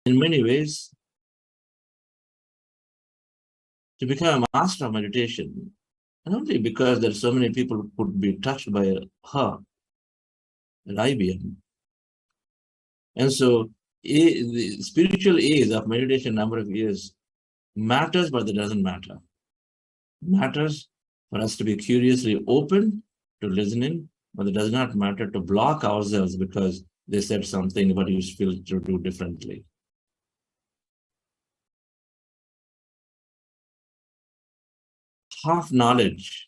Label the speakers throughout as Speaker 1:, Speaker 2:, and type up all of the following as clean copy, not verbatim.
Speaker 1: In many ways, to become a master of meditation, not only because there are so many people who could be touched by her at IBM. And so the spiritual age of meditation, number of years, matters, but it doesn't matter. It matters for us to be curiously open to listening, but it does not matter to block ourselves because they said something, but you feel to do differently. Half knowledge.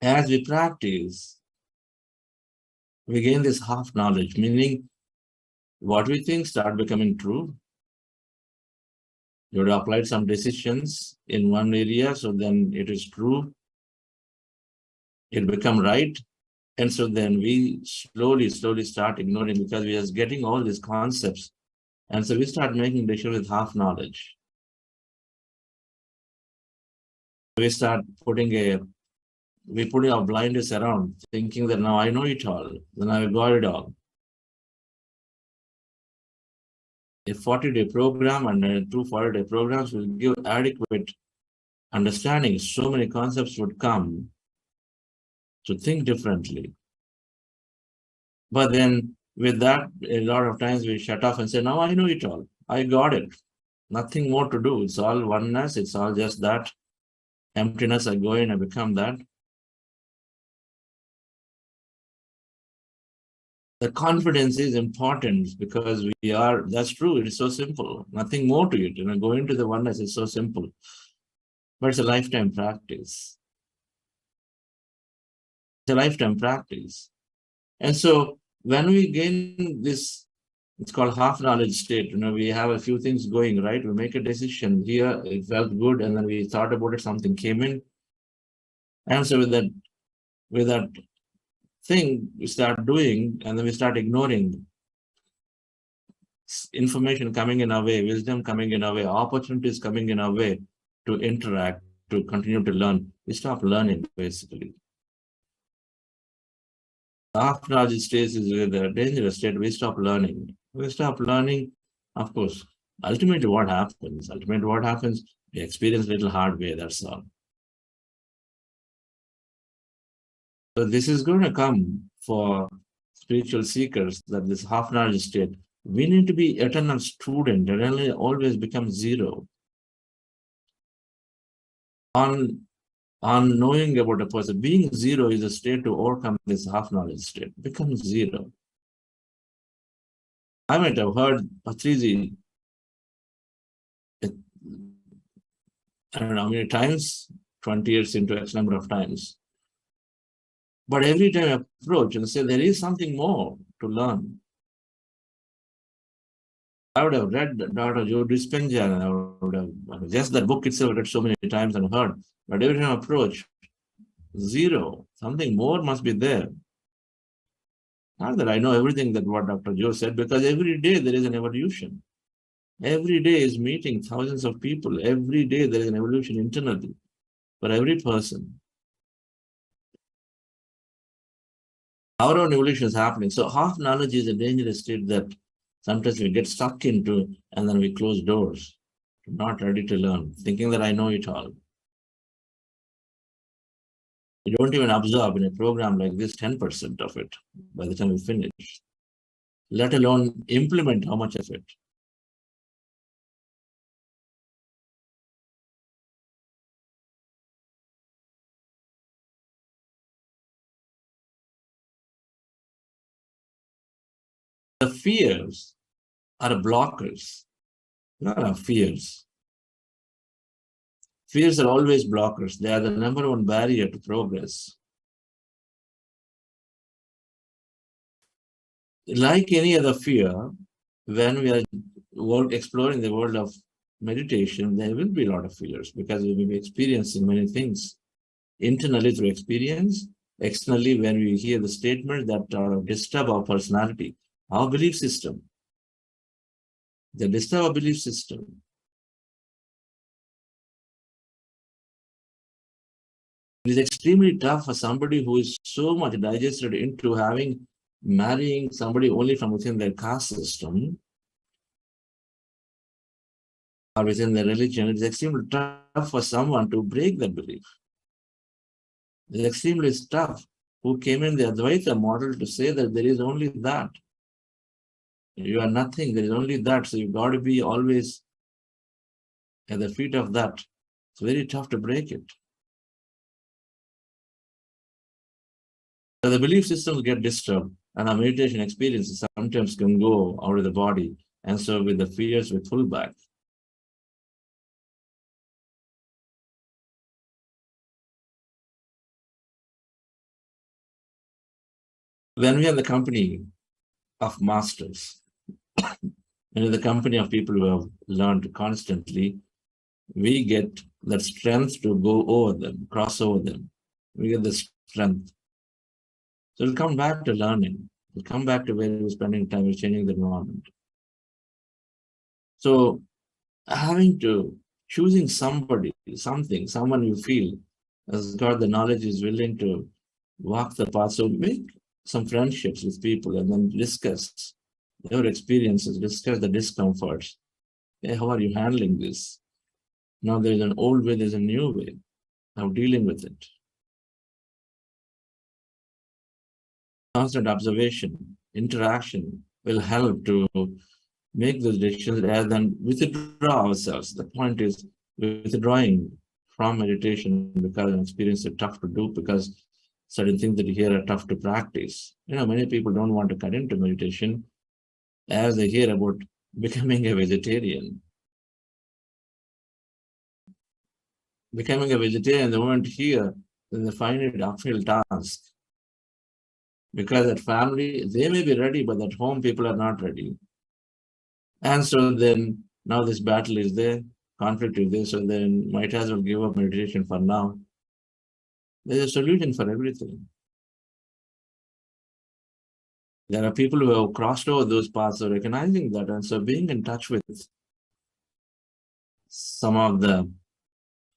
Speaker 1: As we practice, we gain this half knowledge, meaning what we think start becoming true. You would have applied some decisions in one area, so then it is true. It become right. And so then we slowly start ignoring because we are getting all these concepts. And so we start making decisions with half knowledge. We start putting our blinders around, thinking that now I know it all, then I got it all. A 40-day program and 2 40-day programs will give adequate understanding. So many concepts would come to think differently. But then with that, a lot of times we shut off and say, now I know it all. I got it. Nothing more to do. It's all oneness. It's all just that. Emptiness, I go in, I become that. The confidence is important because that's true. It is so simple. Nothing more to it. Going into the oneness is so simple. But it's a lifetime practice. It's a lifetime practice. And so when we gain this, it's called half knowledge state. We have a few things going, right? We make a decision here, it felt good, and then we thought about it, something came in. And so with that thing we start doing, and then we start ignoring information coming in our way, wisdom coming in our way, opportunities coming in our way to interact, to continue to learn. We stop learning, basically. Half knowledge stage is a dangerous state. We stop learning. We stop learning, of course. Ultimately, what happens? We experience a little hard way, that's all. So this is going to come for spiritual seekers, that this half knowledge state. We need to be eternal student, eternally always become zero. On knowing about a person, being zero is a state to overcome this half knowledge state, become zero. I might have heard Patriji, I don't know how many times, 20 years into X number of times. But every time I approach and say, there is something more to learn. I would have read Dr. Joe Dispenza, and I would have, just that book itself, read so many times and heard. But every time I approach, zero. Something more must be there. Not that I know everything that what Dr. Joe said, because every day there is an evolution. Every day is meeting thousands of people. Every day there is an evolution internally for every person. Our own evolution is happening. So half knowledge is a dangerous state that sometimes we get stuck into, and then we close doors, not ready to learn, thinking that I know it all. You don't even absorb in a program like this 10% of it by the time you finish, let alone implement how much of it. The fears are blockers, not our fears. Fears are always blockers. They are the number one barrier to progress. Like any other fear, when we are exploring the world of meditation, there will be a lot of fears because we will be experiencing many things. Internally through experience, externally when we hear the statements that disturb our personality, our belief system. They disturb our belief system. It is extremely tough for somebody who is so much digested into marrying somebody only from within their caste system. or within the religion, it's extremely tough for someone to break that belief. It's extremely tough who came in the Advaita model to say that there is only that. You are nothing, there is only that. So you've got to be always at the feet of that. It's very tough to break it. So the belief systems get disturbed, and our meditation experiences sometimes can go out of the body, and so with the fears we pull back. When we are in the company of masters, and in the company of people who have learned constantly, we get that strength to go over them, cross over them. We get the strength. So we'll come back to learning. We'll come back to where we're spending time, we're changing the environment. So choosing somebody, something, someone you feel has got the knowledge, is willing to walk the path. So make some friendships with people and then discuss your experiences, discuss the discomforts. Hey, how are you handling this? Now there's an old way, there's a new way of dealing with it. Constant observation, interaction will help to make those decisions rather than withdraw ourselves. The point is withdrawing from meditation because an experience is tough to do, because certain things that you hear are tough to practice. Many people don't want to cut into meditation as they hear about becoming a vegetarian. Becoming a vegetarian, the moment here, then they find it an uphill task. Because at family, they may be ready, but at home, people are not ready. And so then, now this battle is there, conflict is there, so then might as well give up meditation for now. There's a solution for everything. There are people who have crossed over those paths of recognizing that, and so being in touch with some of the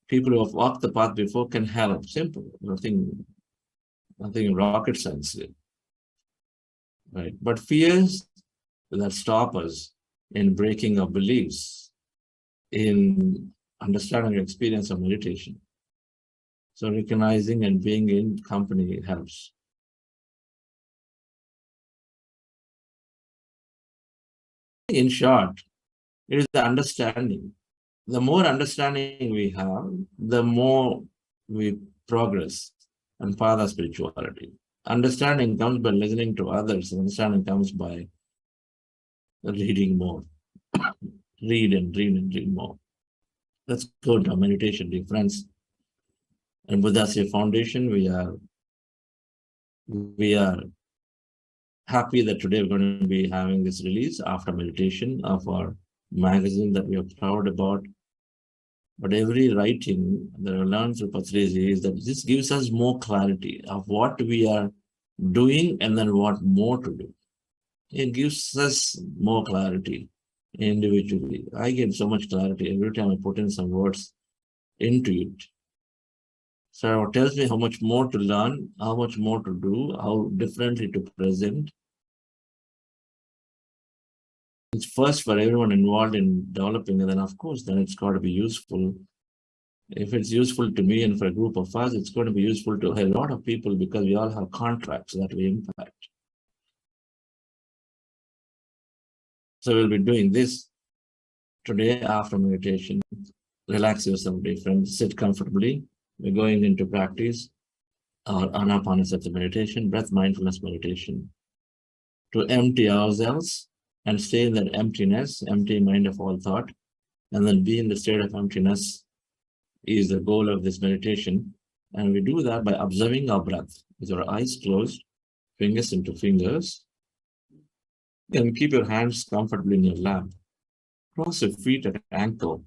Speaker 1: people who have walked the path before can help. Simple, nothing rocket science there. Right? But fears that stop us in breaking our beliefs, in understanding the experience of meditation. So recognizing and being in company helps. In short, it is the understanding. The more understanding we have, the more we progress on path of spirituality. Understanding comes by listening to others. Understanding comes by reading more. Read and read and read more. Let's go to meditation, dear friends. And with us, your foundation, we are happy that today we're going to be having this release after meditation of our magazine that we are proud about. But every writing that I learned through Patriji is that this gives us more clarity of what we are doing and then what more to do. It gives us more clarity individually. I get so much clarity every time I put in some words into it. So it tells me how much more to learn, how much more to do, how differently to present. It's first for everyone involved in developing, and then of course, then it's got to be useful. If it's useful to me and for a group of us, it's going to be useful to a lot of people because we all have contracts that we impact. So we'll be doing this today after meditation. Relax yourself, dear friends. Sit comfortably. We're going into practice our Ana-Pana-Sati meditation, breath mindfulness meditation, to empty ourselves and stay in that emptiness, empty mind of all thought, and then be in the state of emptiness is the goal of this meditation. And we do that by observing our breath with our eyes closed, fingers into fingers, and keep your hands comfortably in your lap. Cross your feet at ankle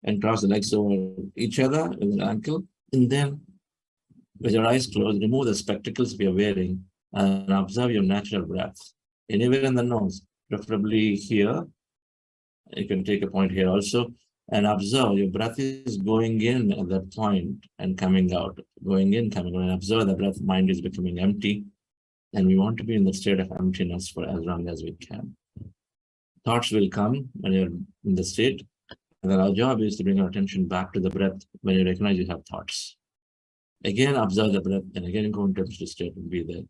Speaker 1: and cross the legs over each other with an ankle. And then with your eyes closed, remove the spectacles you're wearing and observe your natural breath. Anywhere in the nose, preferably here. You can take a point here also and observe your breath is going in at that point and coming out, going in, coming out, and observe the breath. Mind is becoming empty. And we want to be in the state of emptiness for as long as we can. Thoughts will come when you're in the state. And then our job is to bring our attention back to the breath when you recognize you have thoughts. Again, observe the breath and again go into the state and be there.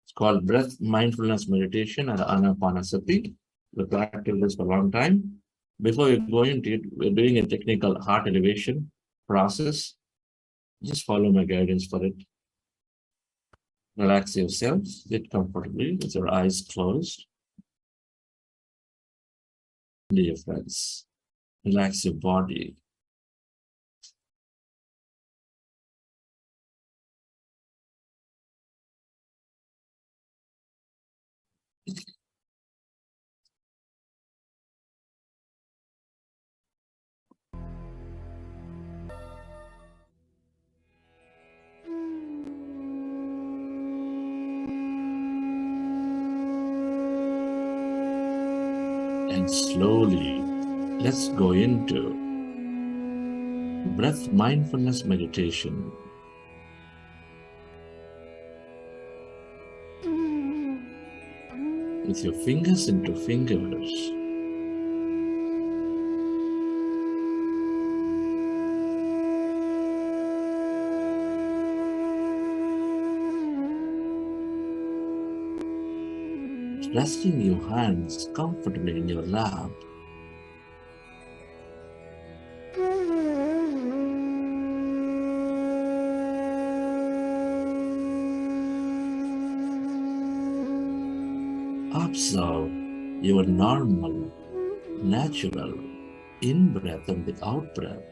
Speaker 1: It's called breath mindfulness meditation or Ana-Pana-Sati. We practice this for a long time. Before we go into it, we're doing a technical heart elevation process. Just follow my guidance for it. Relax yourself, sit comfortably with your eyes closed. Dear friends, relax your body. And slowly, let's go into breath mindfulness meditation. With your fingers into fingers, resting your hands comfortably in your lap. Observe your normal, natural in-breath and the out-breath.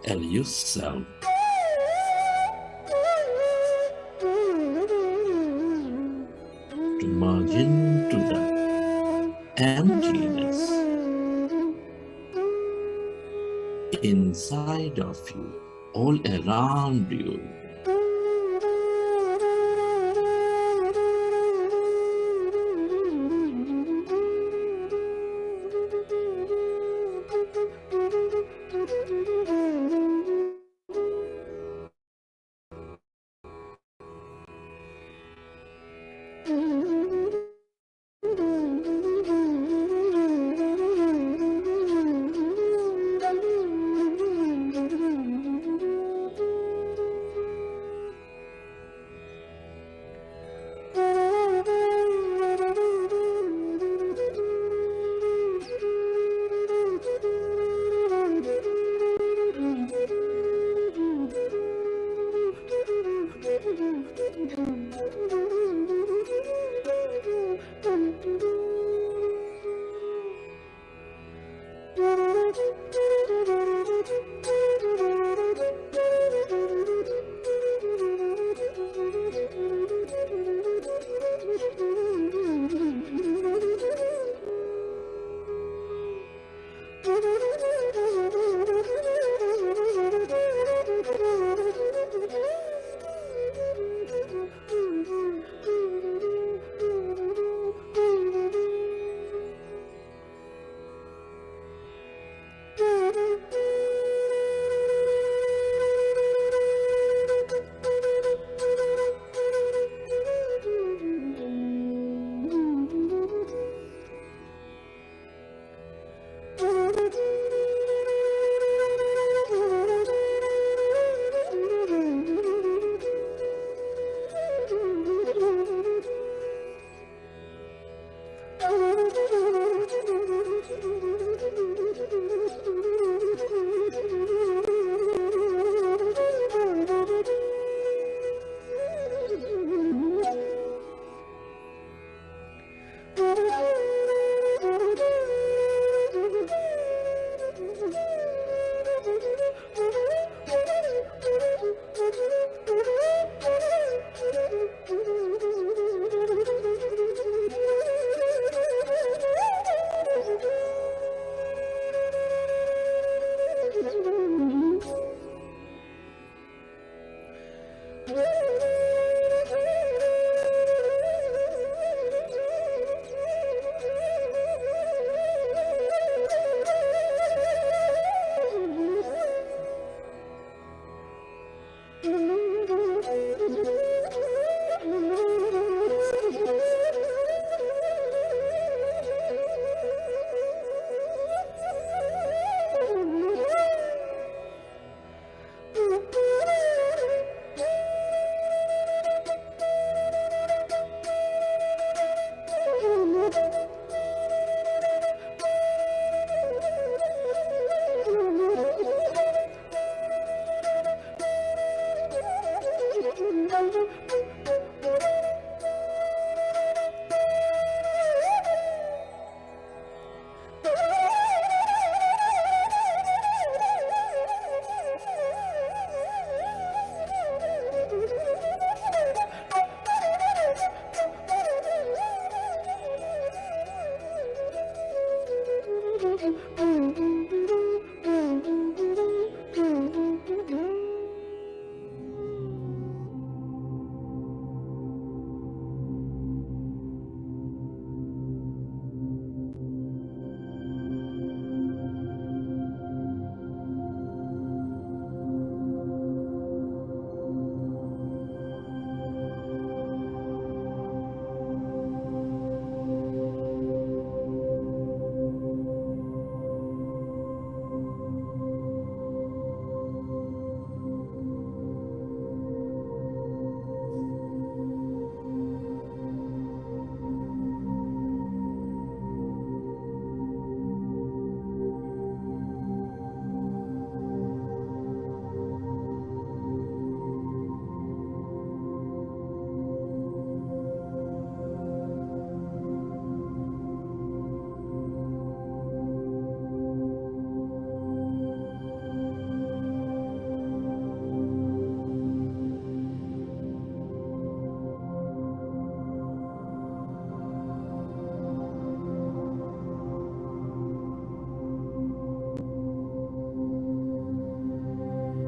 Speaker 1: and yourself to merge into the emptiness inside of you, all around you.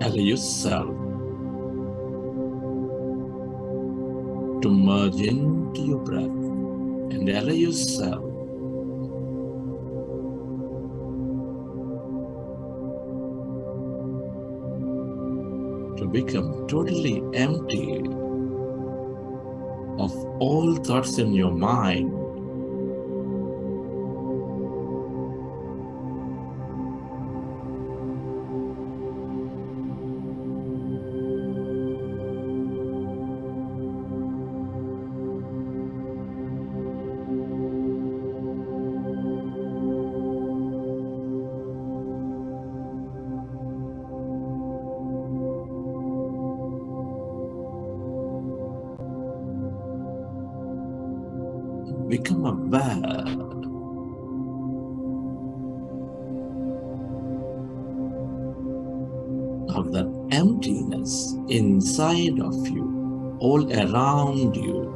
Speaker 1: Allow yourself to merge into your breath and allow yourself to become totally empty of all thoughts in your mind. Become aware of that emptiness inside of you, all around you.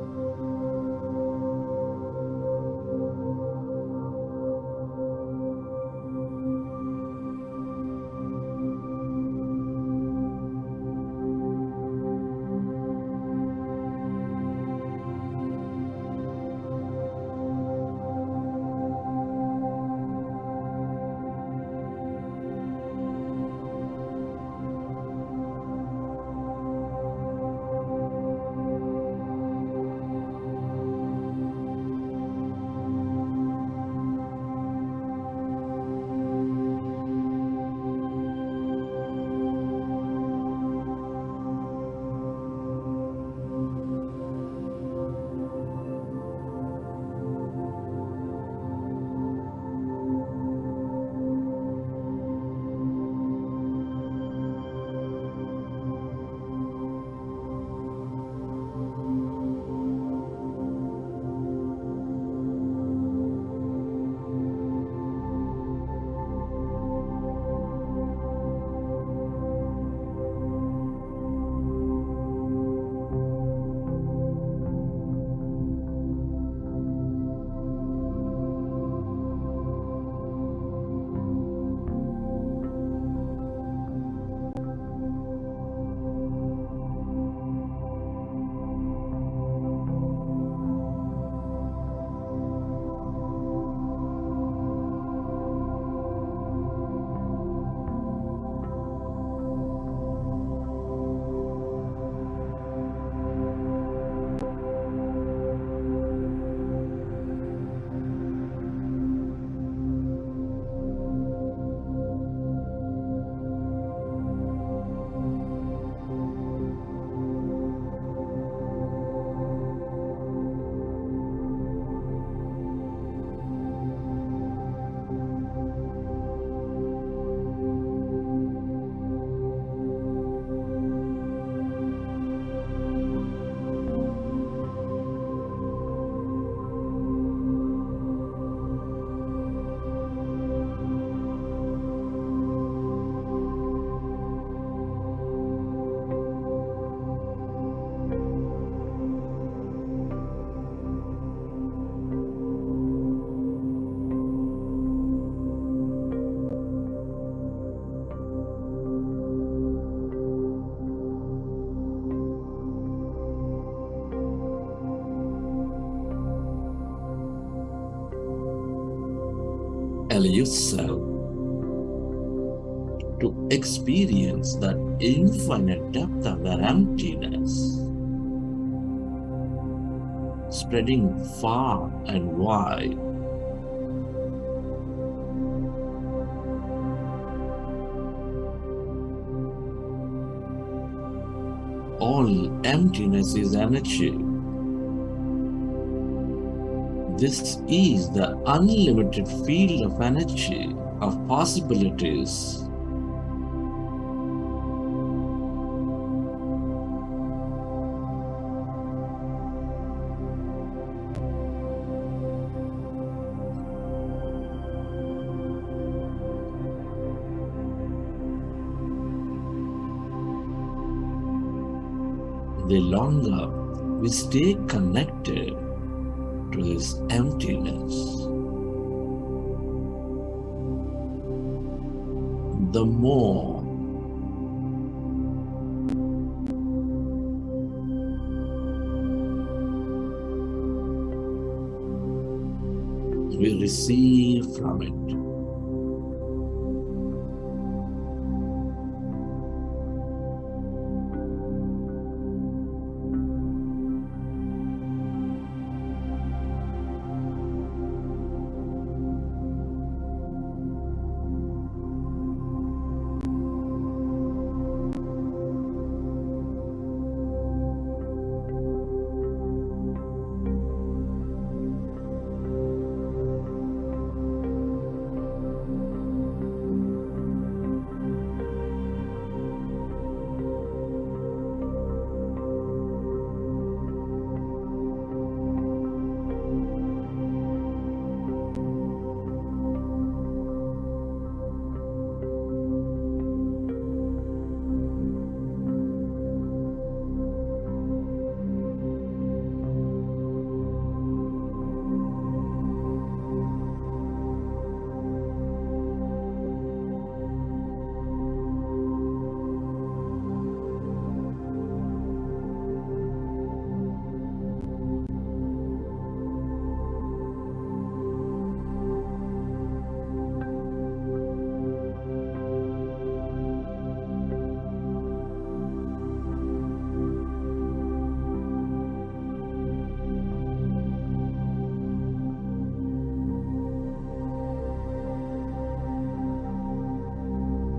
Speaker 1: allow yourself to experience that infinite depth of that emptiness, spreading far and wide. All emptiness is energy. This is the unlimited field of energy, of possibilities. The longer we stay connected to this emptiness, the more we receive from it.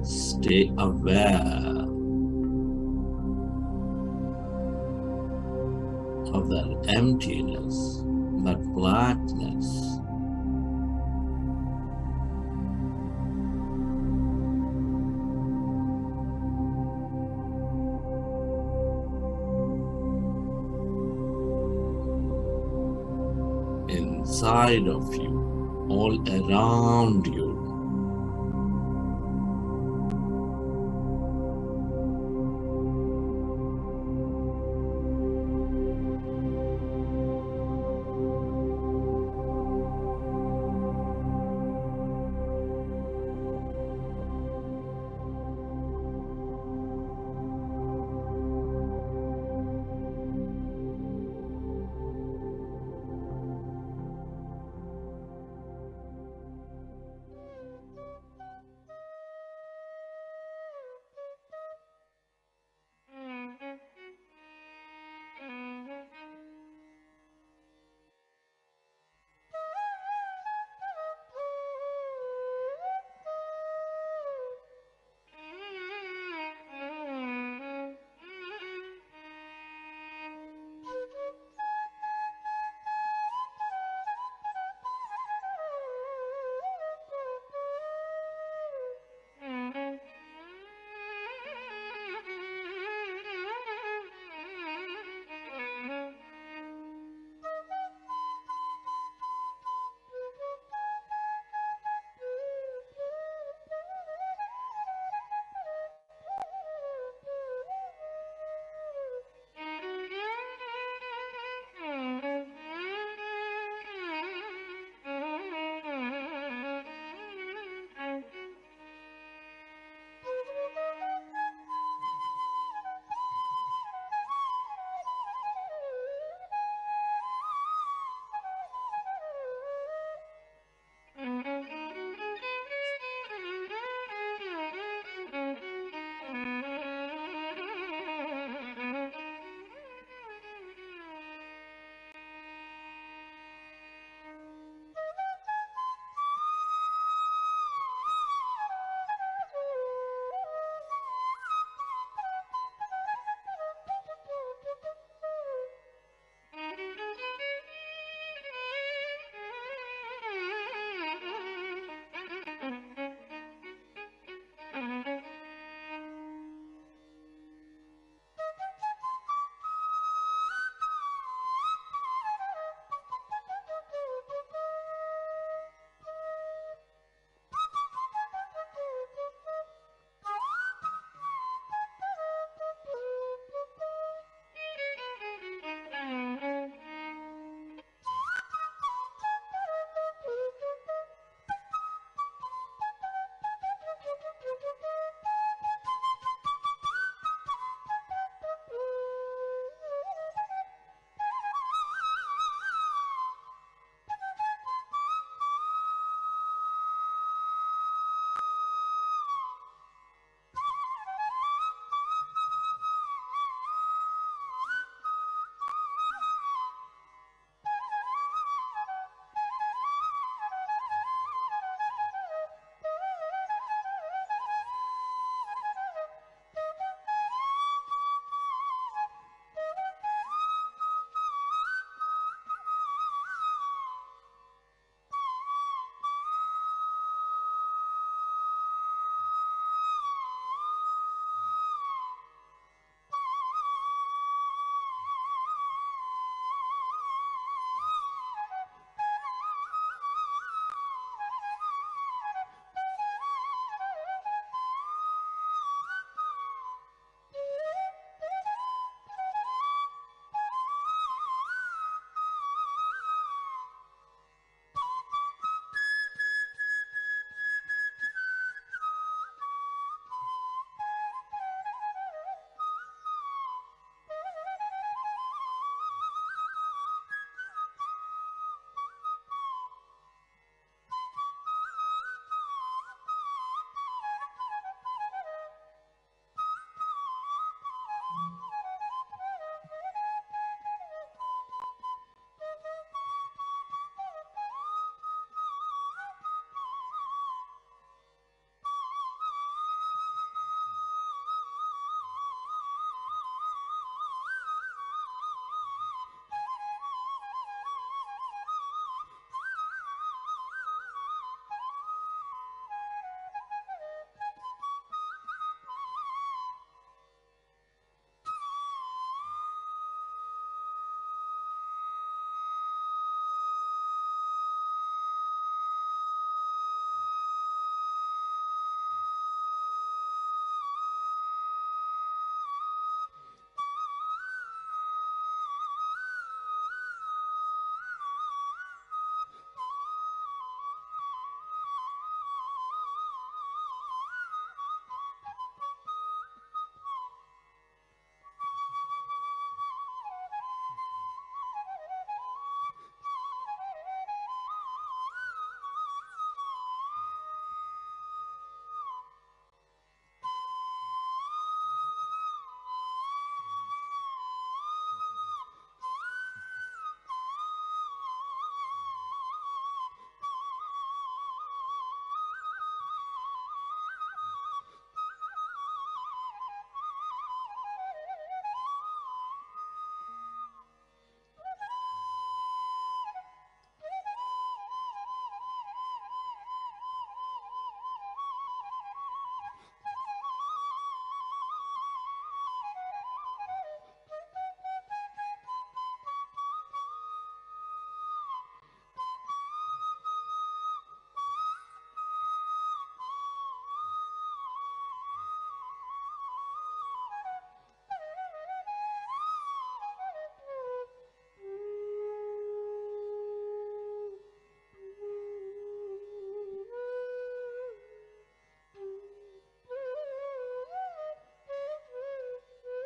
Speaker 1: Stay aware of that emptiness, that blackness. Inside of you, all around you.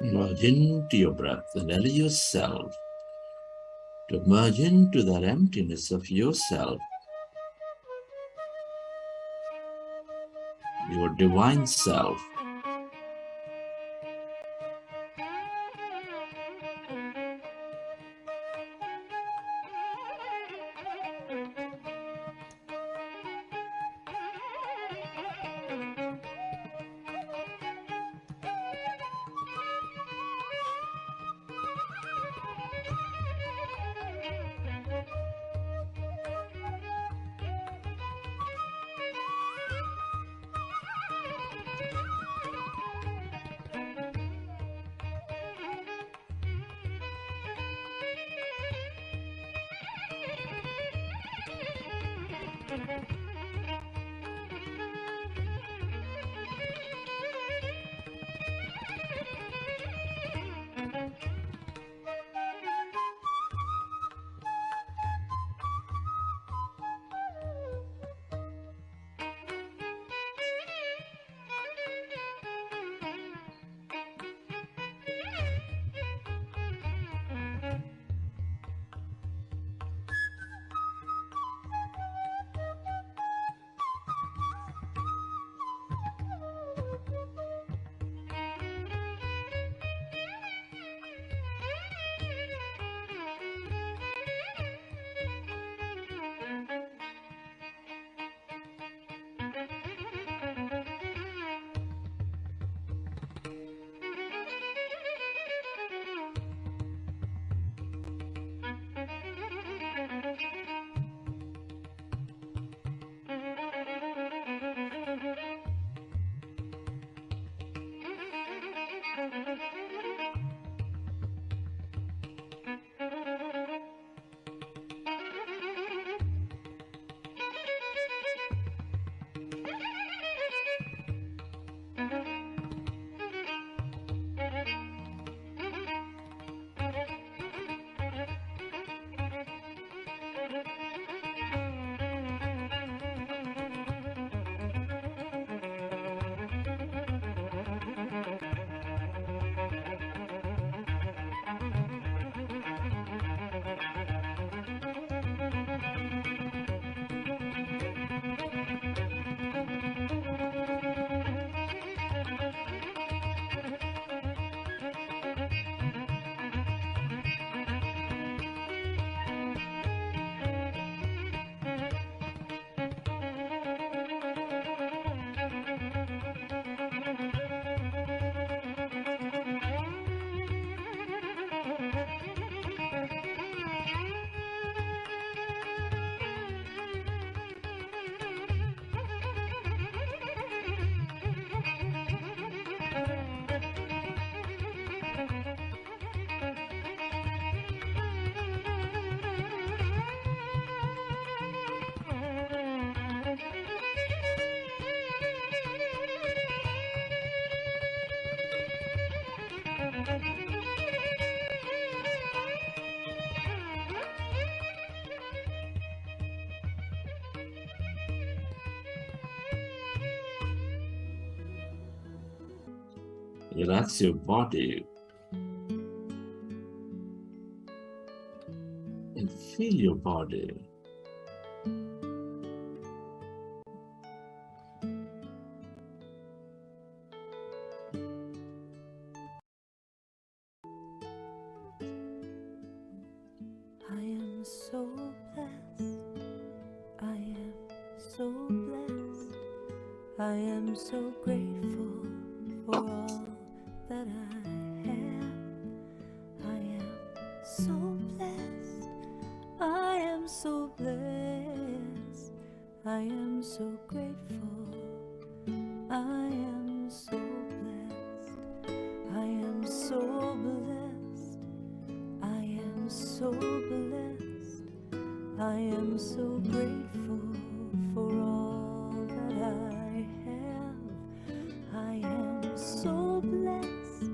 Speaker 1: Merge into your breath and allow yourself to merge into that emptiness of yourself, your divine self. Relax your body and feel your body.
Speaker 2: I am so blessed. I am so blessed. I am so grateful for all that I have. I am so blessed. I am so blessed. I am so grateful. I am so blessed. I am so blessed. I am so blessed. I am so grateful for all that I have. I am so blessed.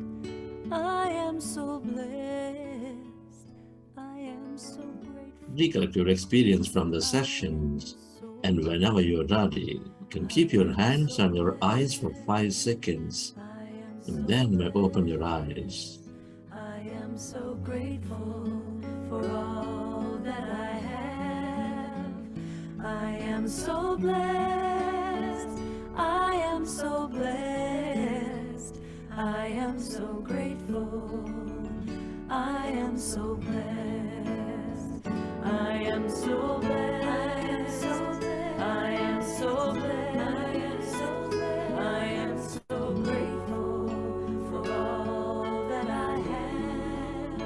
Speaker 2: I am so blessed. I am so grateful.
Speaker 1: Recollect your experience from the sessions, and whenever you're ready, you can keep your hands on your eyes for 5 seconds And then open your eyes.
Speaker 2: I am so grateful for all that I have. I am so blessed. I am so blessed. I am so grateful. I am so blessed. I am so blessed. I am so blessed. I am so grateful for all that I have.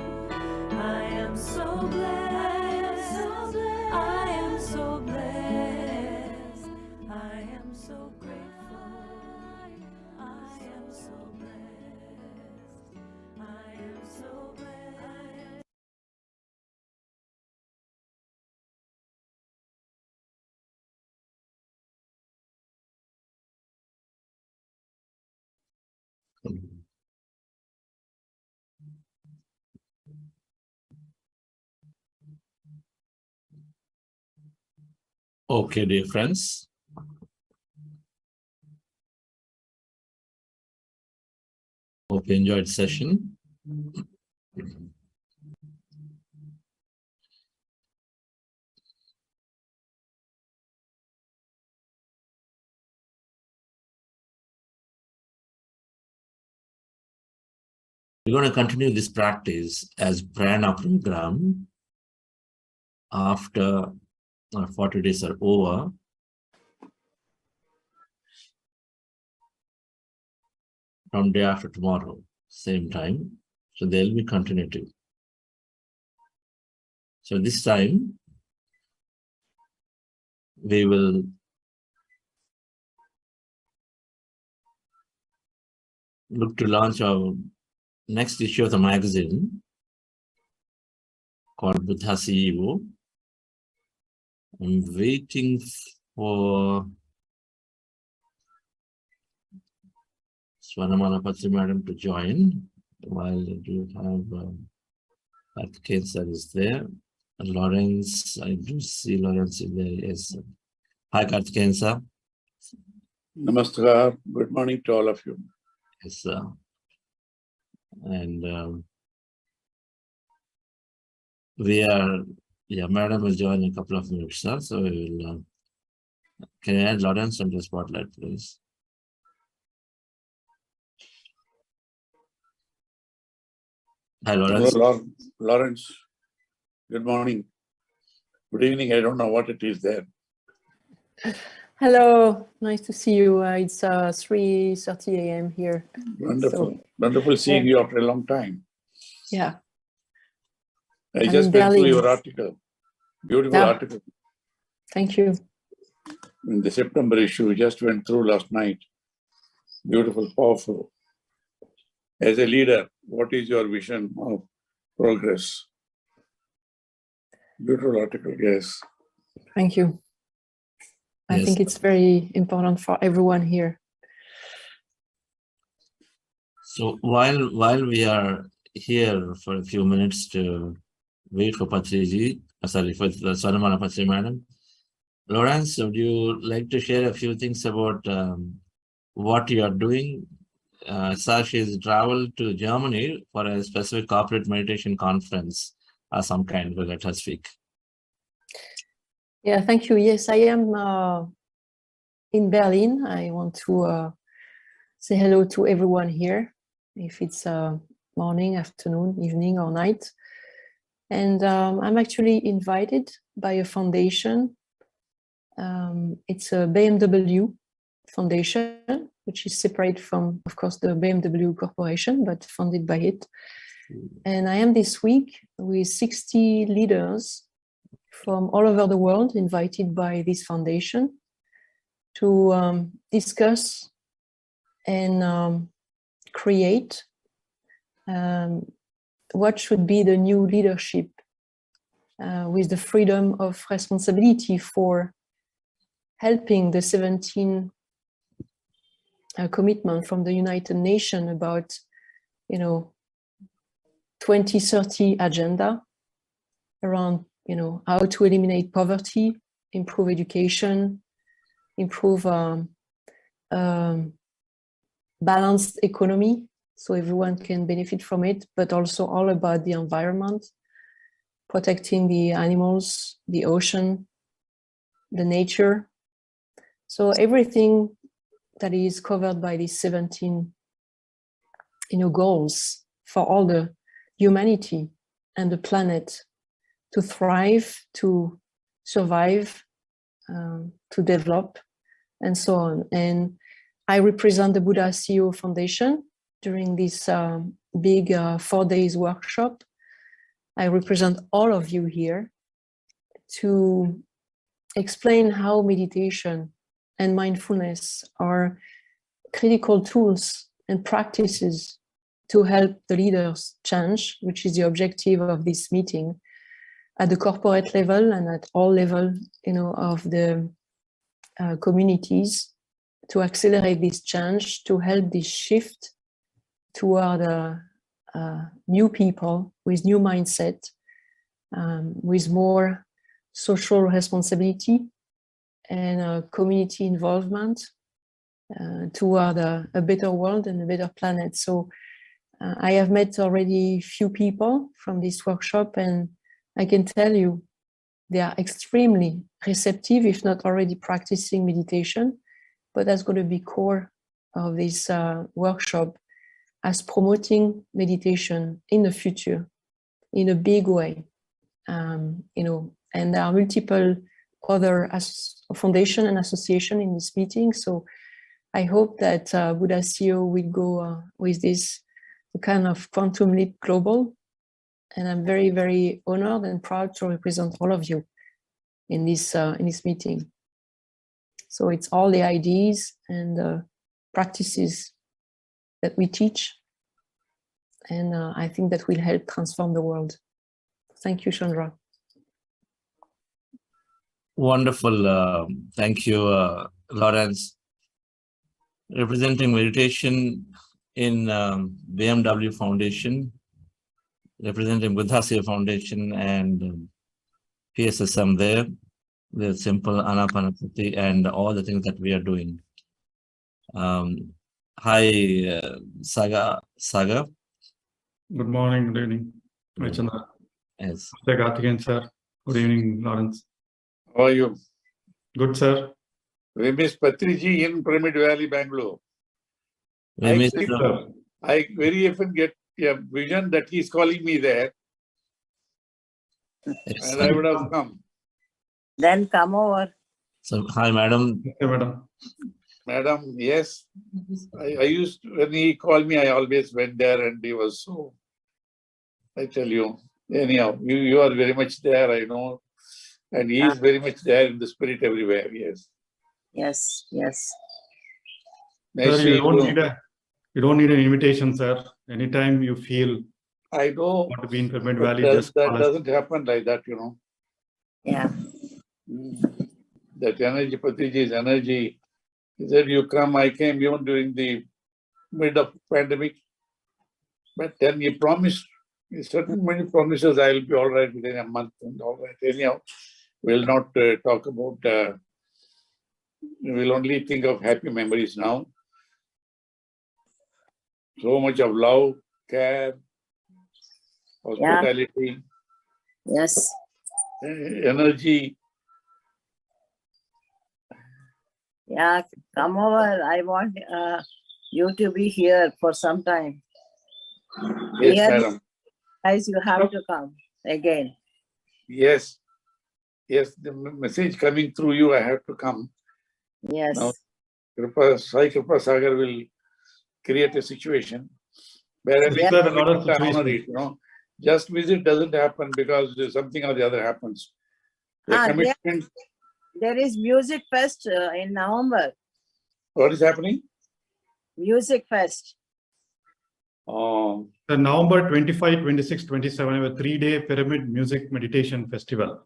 Speaker 2: I am so blessed. I am so blessed. I am so grateful. I am so blessed. I am so blessed.
Speaker 1: Okay, dear friends. Hope you enjoyed the session. We're going to continue this practice as prana program after 40 days are over. From day after tomorrow, same time. So there will be continuity. So this time, we will look to launch our next issue of the magazine called Buddha CEO. I'm waiting for Ana-Pana-Sati Patriji madam to join. While you have Karthikeyan is there. Lawrence, I do see Lawrence is there. Yes. Hi, Karthikeyan sir.
Speaker 3: Namaskar. Good morning to all of you.
Speaker 1: Yes, sir. And madam will join in a couple of minutes, sir. So we will, can you add Lawrence on the spotlight, please? Hi, Lawrence.
Speaker 3: Hello, Lawrence. Good morning. Good evening. I don't know what it is there.
Speaker 4: Hello, nice to see you. It's 3:30 a.m. here.
Speaker 3: Wonderful.
Speaker 4: So,
Speaker 3: Wonderful seeing you after a long time.
Speaker 4: yeah.
Speaker 3: I
Speaker 4: I'm
Speaker 3: just
Speaker 4: in
Speaker 3: went through
Speaker 4: Berlin.
Speaker 3: your article. Beautiful article.
Speaker 4: Thank you.
Speaker 3: In the September issue, we just went through last night. Beautiful, powerful. As a leader, what is your vision of progress? Beautiful article, yes.
Speaker 4: Thank you. I
Speaker 1: Yes.
Speaker 4: think it's very important for everyone here.
Speaker 1: So while we are here for a few minutes to wait for Patriji, sorry, for the Ana-Pana-Sati Patriji madam, Lawrence, would you like to share a few things about what you are doing? Sashi has traveled to Germany for a specific corporate meditation conference or some kind. Will let her speak.
Speaker 4: Yeah, thank you. Yes, I am in Berlin. I want to say hello to everyone here, if it's morning, afternoon, evening, or night. And I'm actually invited by a foundation. It's a BMW foundation, which is separate from, of course, the BMW Corporation, but funded by it. And I am this week with 60 leaders from all over the world invited by this foundation to discuss and create what should be the new leadership with the freedom of responsibility for helping the 17 commitment from the United Nations about, 2030 agenda around, how to eliminate poverty, improve education, improve balanced economy, so everyone can benefit from it, but also all about the environment, protecting the animals, the ocean, the nature. So everything that is covered by these 17 goals for all the humanity and the planet to thrive, to survive, to develop, and so on. And I represent the Buddha CEO Foundation during this big 4 days workshop. I represent all of you here to explain how meditation and mindfulness are critical tools and practices to help the leaders change, which is the objective of this meeting, at the corporate level and at all level, of the communities, to accelerate this change, to help this shift toward new people with new mindset, with more social responsibility and community involvement toward a better world and a better planet. So I have met already few people from this workshop, and I can tell you they are extremely receptive, if not already practicing meditation, but that's going to be core of this workshop, as promoting meditation in the future in a big way. And there are multiple other foundation and association in this meeting. So I hope that Buddha CEO will go with this kind of quantum leap global. And I'm very, very honored and proud to represent all of you in this meeting. So it's all the ideas and practices that we teach. And I think that will help transform the world. Thank you, Chandra.
Speaker 1: Wonderful. Thank you, Lawrence. Representing meditation in BMW Foundation, representing Buddha CEO Foundation and PSSM there, the simple Ana-Pana-Sati and all the things that we are doing. Hi, Saga.
Speaker 5: Good morning, good evening. Hi, Chandra.
Speaker 1: Yes.
Speaker 5: Jagath again, sir. Good evening, Lawrence.
Speaker 3: How are you?
Speaker 5: Good, sir.
Speaker 3: We miss Patriji in Pyramid Valley, Bangalore.
Speaker 1: We missed
Speaker 3: I very often get a vision that he's calling me there, and I would have come.
Speaker 6: Then come over.
Speaker 1: So, hi, madam.
Speaker 5: Hey, madam.
Speaker 3: Madam, yes. I used to, when he called me, I always went there, and he was so, I tell you, anyhow, you are very much there, I know. And he is very much there in the spirit everywhere, yes.
Speaker 6: Yes, yes.
Speaker 3: Nice
Speaker 5: Sir, you don't need an invitation, sir. Anytime you feel
Speaker 3: I know,
Speaker 5: want to be in Pyramid
Speaker 3: but
Speaker 5: Valley,
Speaker 3: that
Speaker 5: call us.
Speaker 3: doesn't happen like that,
Speaker 6: Yeah.
Speaker 3: That energy, Patriji's energy. He said, you come, I came even during the mid of pandemic. But then he promised, certain many promises, I'll be all right within a month and all right. Anyhow, we'll not talk about, we'll only think of happy memories now. So much of love, care, hospitality,
Speaker 6: Yes.
Speaker 3: energy.
Speaker 6: Yeah, come over. I want you to be here for some time.
Speaker 3: Yes,
Speaker 6: Here,
Speaker 3: madam.
Speaker 6: guys, you have to come again.
Speaker 3: Yes. Yes, the message coming through you, I have to come.
Speaker 6: Yes.
Speaker 3: Now, Sai Kripa Sagar will create a situation where I
Speaker 5: These are a lot of
Speaker 3: honor it, Just visit doesn't happen because something or the other happens. The commitment.
Speaker 6: There is Music Fest in November.
Speaker 3: What is happening?
Speaker 6: Music Fest.
Speaker 3: Oh.
Speaker 5: The November 25, 26, 27, we have a 3-day Pyramid Music Meditation Festival.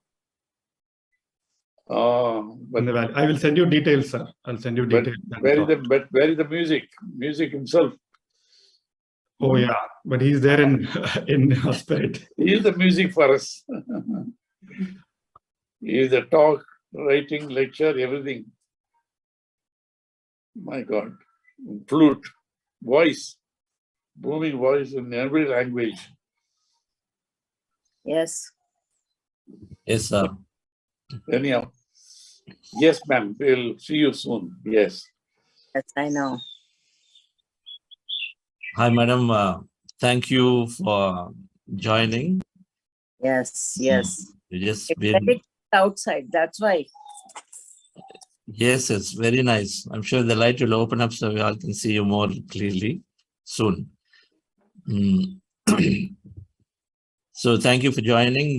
Speaker 3: But
Speaker 5: In the valley. I will send you details, sir. I'll send you details.
Speaker 3: Where is the music? Music himself.
Speaker 5: Oh yeah, but he's there in spirit.
Speaker 3: He is the music for us. He is the talk, writing, lecture, everything. My God. Flute. voice, booming voice in every language.
Speaker 6: Yes.
Speaker 1: Yes, sir.
Speaker 3: Anyhow, yes, ma'am, we'll see you soon. Yes.
Speaker 6: Yes, I know.
Speaker 1: Hi, madam. Thank you for joining.
Speaker 6: Yes, yes.
Speaker 1: You just
Speaker 6: It's
Speaker 1: been,
Speaker 6: very outside. That's why.
Speaker 1: yes, it's very nice. I'm sure the light will open up so we all can see you more clearly soon. Mm. So thank you for joining.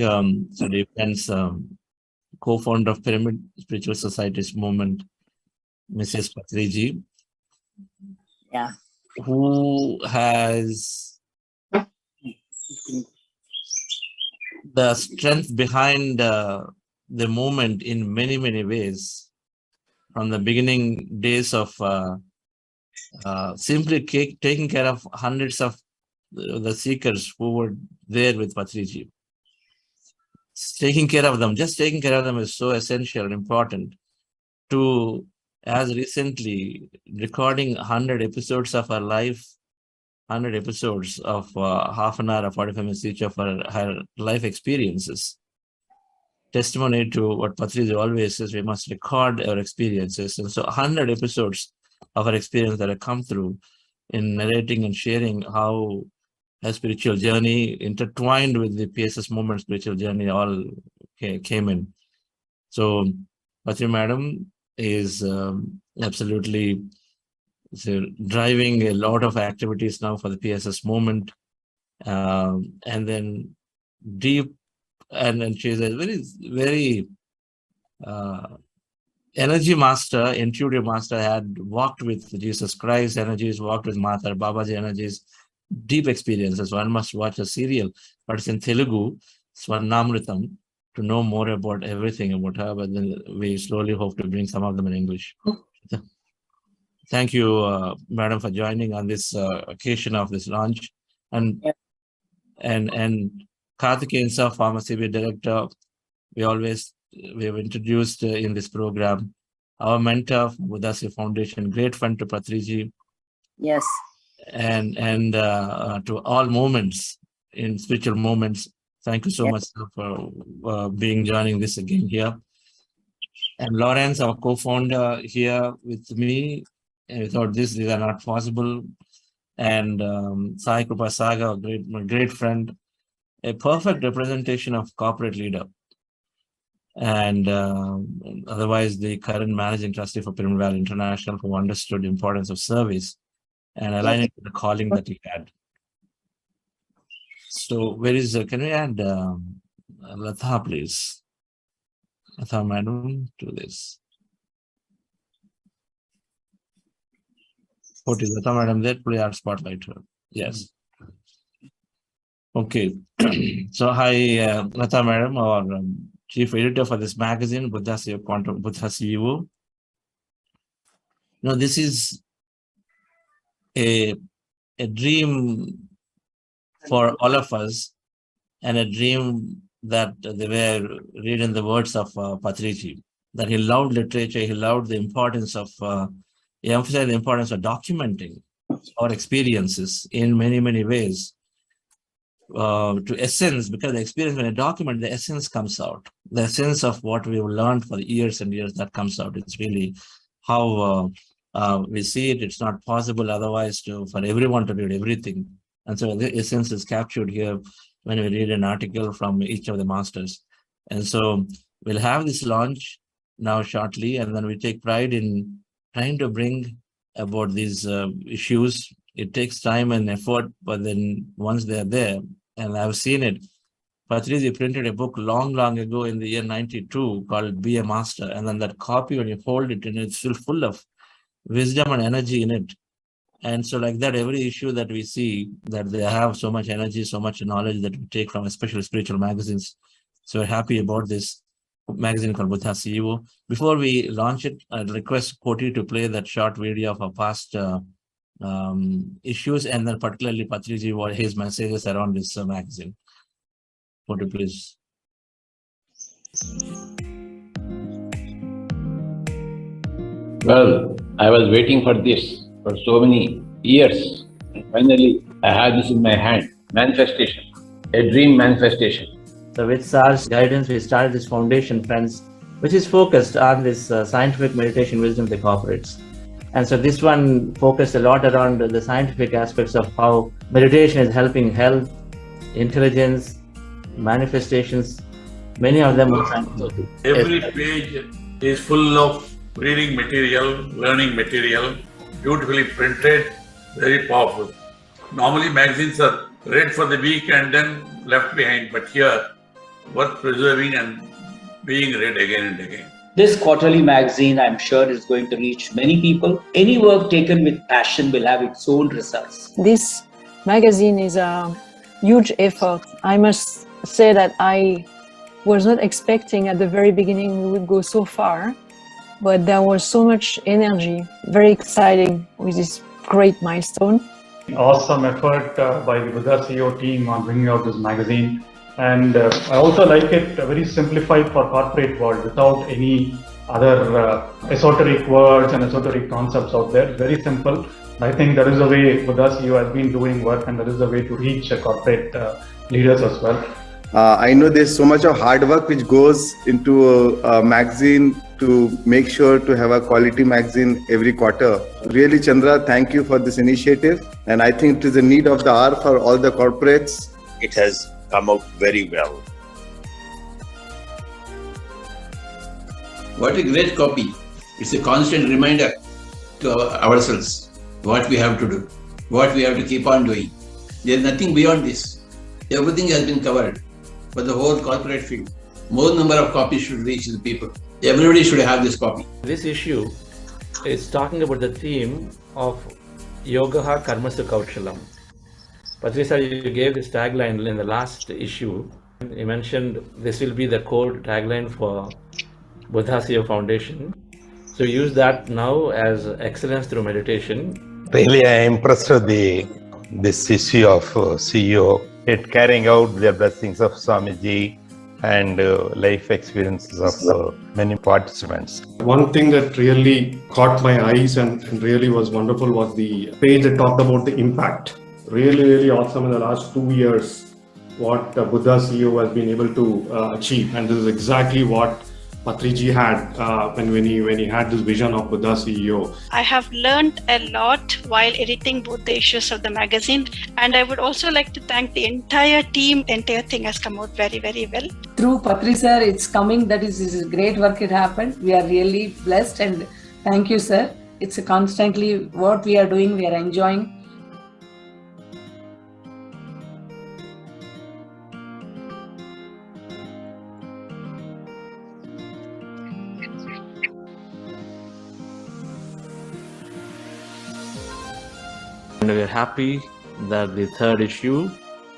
Speaker 1: So dear friends, co-founder of Pyramid Spiritual Societies Movement, Mrs. Patriji,
Speaker 6: Yeah.
Speaker 1: who has the strength behind the movement in many, many ways. From the beginning days of simply taking care of hundreds of the seekers who were there with Patriji. Taking care of them, just taking care of them is so essential and important. To, as recently, recording 100 episodes of her life, 100 episodes of half an hour or 45 minutes each of her life experiences. Testimony to what Patriji always says, we must record our experiences. And so 100 episodes of her experience that have come through in narrating and sharing how her spiritual journey intertwined with the PSS movement spiritual journey all came in. So Patriji madam is absolutely driving a lot of activities now for the PSS movement. And then deep, and she's a very, very energy master, intuitive master, had walked with Jesus Christ energies, walked with Mata Babaji energies, deep experiences. One must watch a serial, but it's in Telugu, Swarnamritam, to know more about everything about her, but then we slowly hope to bring some of them in English. Thank you, madam, for joining on this occasion of this launch. And
Speaker 6: Yep.
Speaker 1: and Karthikeyan sir, former CBA director, we have introduced in this program our mentor from Buddhasi Foundation, great friend to Patriji.
Speaker 6: Yes.
Speaker 1: And to all moments in spiritual moments. Thank you so much for joining this again here. And Lawrence, our co-founder, here with me. And without this, these are not possible. And Sai Krupa Saga, a great friend, a perfect representation of corporate leader. And otherwise, the current managing trustee for Pyramid Valley International, who understood the importance of service and aligning with the calling that he had. So where is, can we add Latha, please? Latha, madam, to this. What is Latha, madam, there? Please add spotlight her. Yes. Okay. So hi, Latha, madam, our chief editor for this magazine, Buddhasi Quantum Buddhasi. You know, this is a dream for all of us, and a dream that they were reading the words of Patriji, that he loved literature, he loved the importance of, he emphasized the importance of documenting our experiences in many, many ways to essence, because the experience, when you document, the essence comes out. The essence of what we've learned for years and years, that comes out. It's really how we see it. It's not possible otherwise for everyone to read everything. And so the essence is captured here when we read an article from each of the masters. And so we'll have this launch now shortly, and then we take pride in trying to bring about these issues. It takes time and effort, but then once they're there, and I've seen it, Patriji printed a book long ago in the year 92 called Be a Master. And then that copy, when you hold it, and it's still full of wisdom and energy in it. And so like that, every issue that we see, that they have so much energy, so much knowledge that we take from especially spiritual magazines. So we're happy about this magazine called Buddha CEO. Before we launch it, I'd request Koti to play that short video of our past issues, and then particularly Patriji, what his messages around this magazine. Koti, please.
Speaker 7: Well, I was waiting for this for so many years. And finally, I have this in my hand. Manifestation. A dream manifestation.
Speaker 1: So with Sar's guidance, we started this foundation, friends, which is focused on this scientific meditation wisdom of the corporates. And so this one focused a lot around the scientific aspects of how meditation is helping health, intelligence, manifestations. Many of them are scientific.
Speaker 3: Every page is full of reading material, learning material, beautifully printed, very powerful. Normally magazines are read for the week and then left behind, but here, worth preserving and being read again and again.
Speaker 8: This quarterly magazine, I'm sure, is going to reach many people. Any work taken with passion will have its own results.
Speaker 4: This magazine is a huge effort. I must say that I was not expecting at the very beginning we would go so far, but there was so much energy, very exciting with this great milestone.
Speaker 5: Awesome effort by the Buddha CEO team on bringing out this magazine. And I also like it very simplified for corporate world without any other esoteric words and esoteric concepts out there. Very simple. I think that is the way Buddha CEO has been doing work, and that is the way to reach corporate leaders as well.
Speaker 9: I know there's so much of hard work which goes into a magazine to make sure to have a quality magazine every quarter. Really, Chandra, thank you for this initiative. And I think it is a need of the hour for all the corporates.
Speaker 10: It has come out very well.
Speaker 11: What a great copy. It's a constant reminder to ourselves what we have to do, what we have to keep on doing. There is nothing beyond this. Everything has been covered for the whole corporate field. More number of copies should reach the people. Everybody should have this copy.
Speaker 1: This issue is talking about the theme of Yogaha Karmasu Kauchalam. Patriji, you gave this tagline in the last issue. You mentioned this will be the core tagline for Buddha CEO Foundation. So use that now as excellence through meditation.
Speaker 10: Really, I am impressed with this issue of CEO, it carrying out the blessings of Swamiji and life experiences of many participants.
Speaker 5: One thing that really caught my eyes and really was wonderful was the page that talked about the impact. Really awesome in the last 2 years what Buddha CEO has been able to achieve, and this is exactly what Patriji had when he had this vision of Buddha CEO.
Speaker 12: I have learned a lot while editing both the issues of the magazine, and I would also like to thank the entire team. The entire thing has come out very well.
Speaker 13: Through Patri sir, it's coming. This is great work. It happened. We are really blessed, and thank you, sir. It's constantly what we are doing. We are enjoying.
Speaker 1: And we are happy that the third issue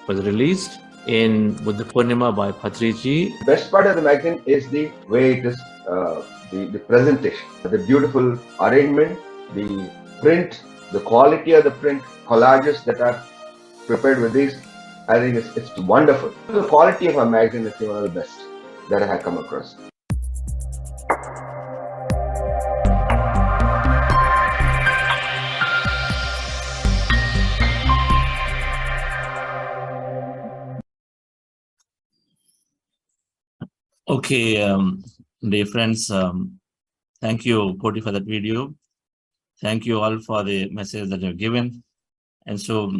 Speaker 1: was released in Buddha Purnima by Patriji.
Speaker 14: The best part of the magazine is the way it is, the presentation, the beautiful arrangement, the print, the quality of the print, collages that are prepared with these. I think it's wonderful. The quality of our magazine is one of the best that I have come across.
Speaker 1: Okay, dear friends, thank you, Koti, for that video. Thank you all for the message that you have given. And so,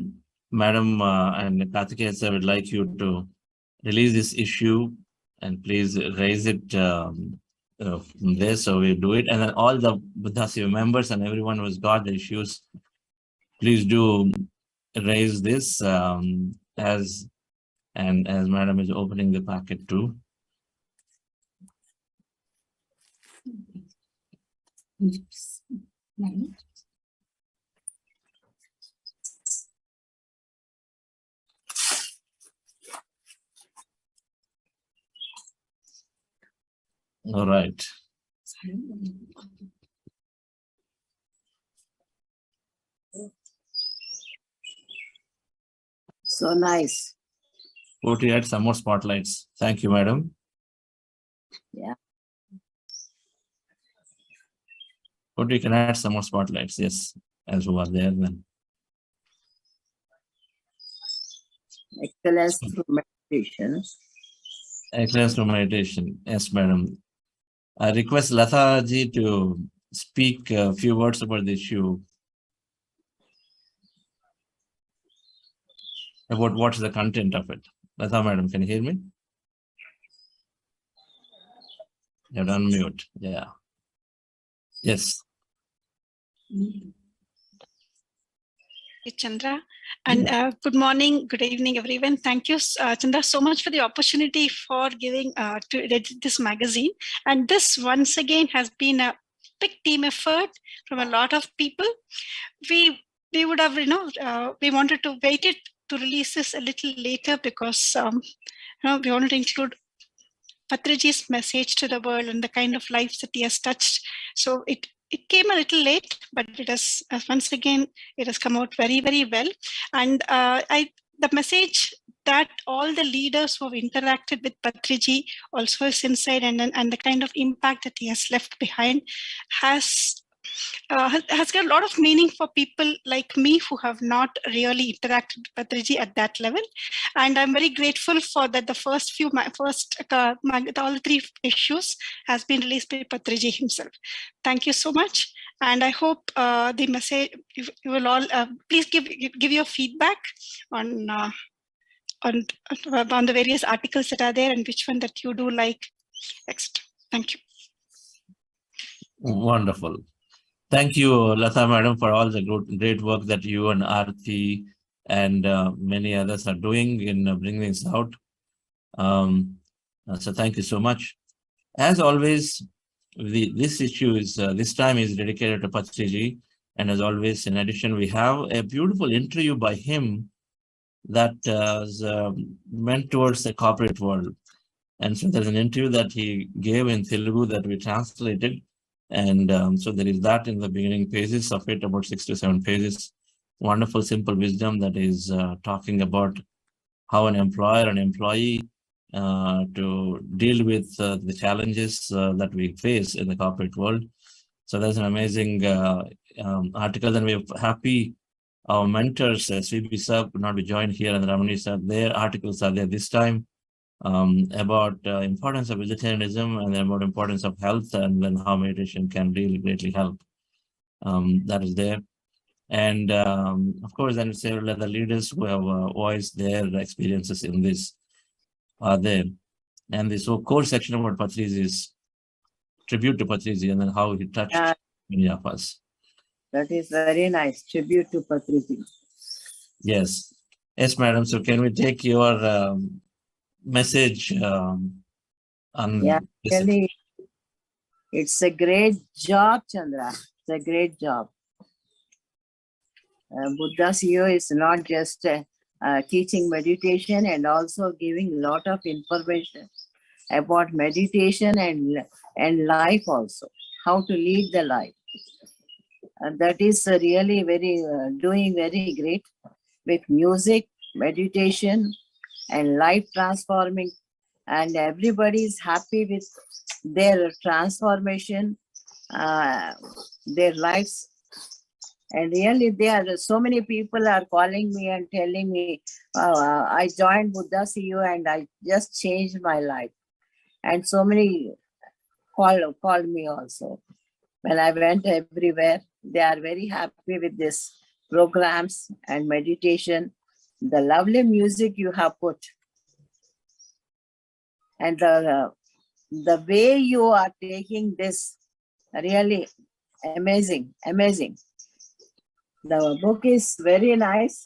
Speaker 1: Madam and Karthikeyan sir would like you to release this issue and please raise it from there, so we do it. And then all the Buddha CEO members and everyone who's got the issues, please do raise this as Madam is opening the packet too. All right.
Speaker 6: So nice.
Speaker 1: Go to add some more spotlights. Thank you, madam.
Speaker 6: Yeah.
Speaker 1: But we can add some more spotlights, yes, as who are there then.
Speaker 6: Excellence through meditation.
Speaker 1: Excellence through meditation. Yes, madam. I request Lata ji to speak a few words about the issue. About what's the content of it. Lata madam, can you hear me? You have to unmute. Yeah. Yes.
Speaker 12: Chandra, and good morning, good evening, everyone. Thank you, Chandra, so much for the opportunity for giving to edit this magazine. And this once again has been a big team effort from a lot of people. We would have, we wanted to wait it to release this a little later because we wanted to include Patriji's message to the world and the kind of lives that he has touched. So it came a little late, but it has once again, it has come out very, very well. And the message that all the leaders who have interacted with Patriji also is inside, and the kind of impact that he has left behind has got a lot of meaning for people like me who have not really interacted with Patriji at that level. And I'm very grateful for that the all the 3 issues has been released by Patriji himself. Thank you so much. And I hope the message, you will all, please give your feedback on the various articles that are there and which one that you do like next. Thank you.
Speaker 1: Wonderful. Thank you, Lata madam, for all the great work that you and Aarti and many others are doing in bringing this out. So thank you so much. As always, this issue is this time is dedicated to Patriji, and as always, in addition, we have a beautiful interview by him that is meant towards the corporate world. And so there's an interview that he gave in Telugu that we translated. And so there is that in the beginning pages of it, about 6 to 7 pages. Wonderful, simple wisdom that is talking about how an employer and employee to deal with the challenges that we face in the corporate world. So there's an amazing article, and we're happy our mentors, Sribi sir, could not be joined here, and Ramani sir, their articles are there this time. About importance of vegetarianism and about importance of health, and then how meditation can really greatly help. That is there. And of course, then several other leaders who have voiced their experiences in this are there. And this whole core section about Patriji is tribute to Patriji and then how he touched many of us.
Speaker 6: That is very nice. Tribute to Patriji.
Speaker 1: Yes. Yes, madam. So can we take your message on
Speaker 6: really, it's a great job, Chandra. It's a great job. Buddha CEO is not just teaching meditation and also giving a lot of information about meditation and life also, how to lead the life. And that is really doing very great with music, meditation, and life transforming, and everybody is happy with their transformation, their lives. And really, there are so many people are calling me and telling me, I joined Buddha CEO and I just changed my life. And so many called me also. When I went everywhere, they are very happy with this programs and meditation. The lovely music you have put, and the way you are taking this, really amazing. The book is very nice.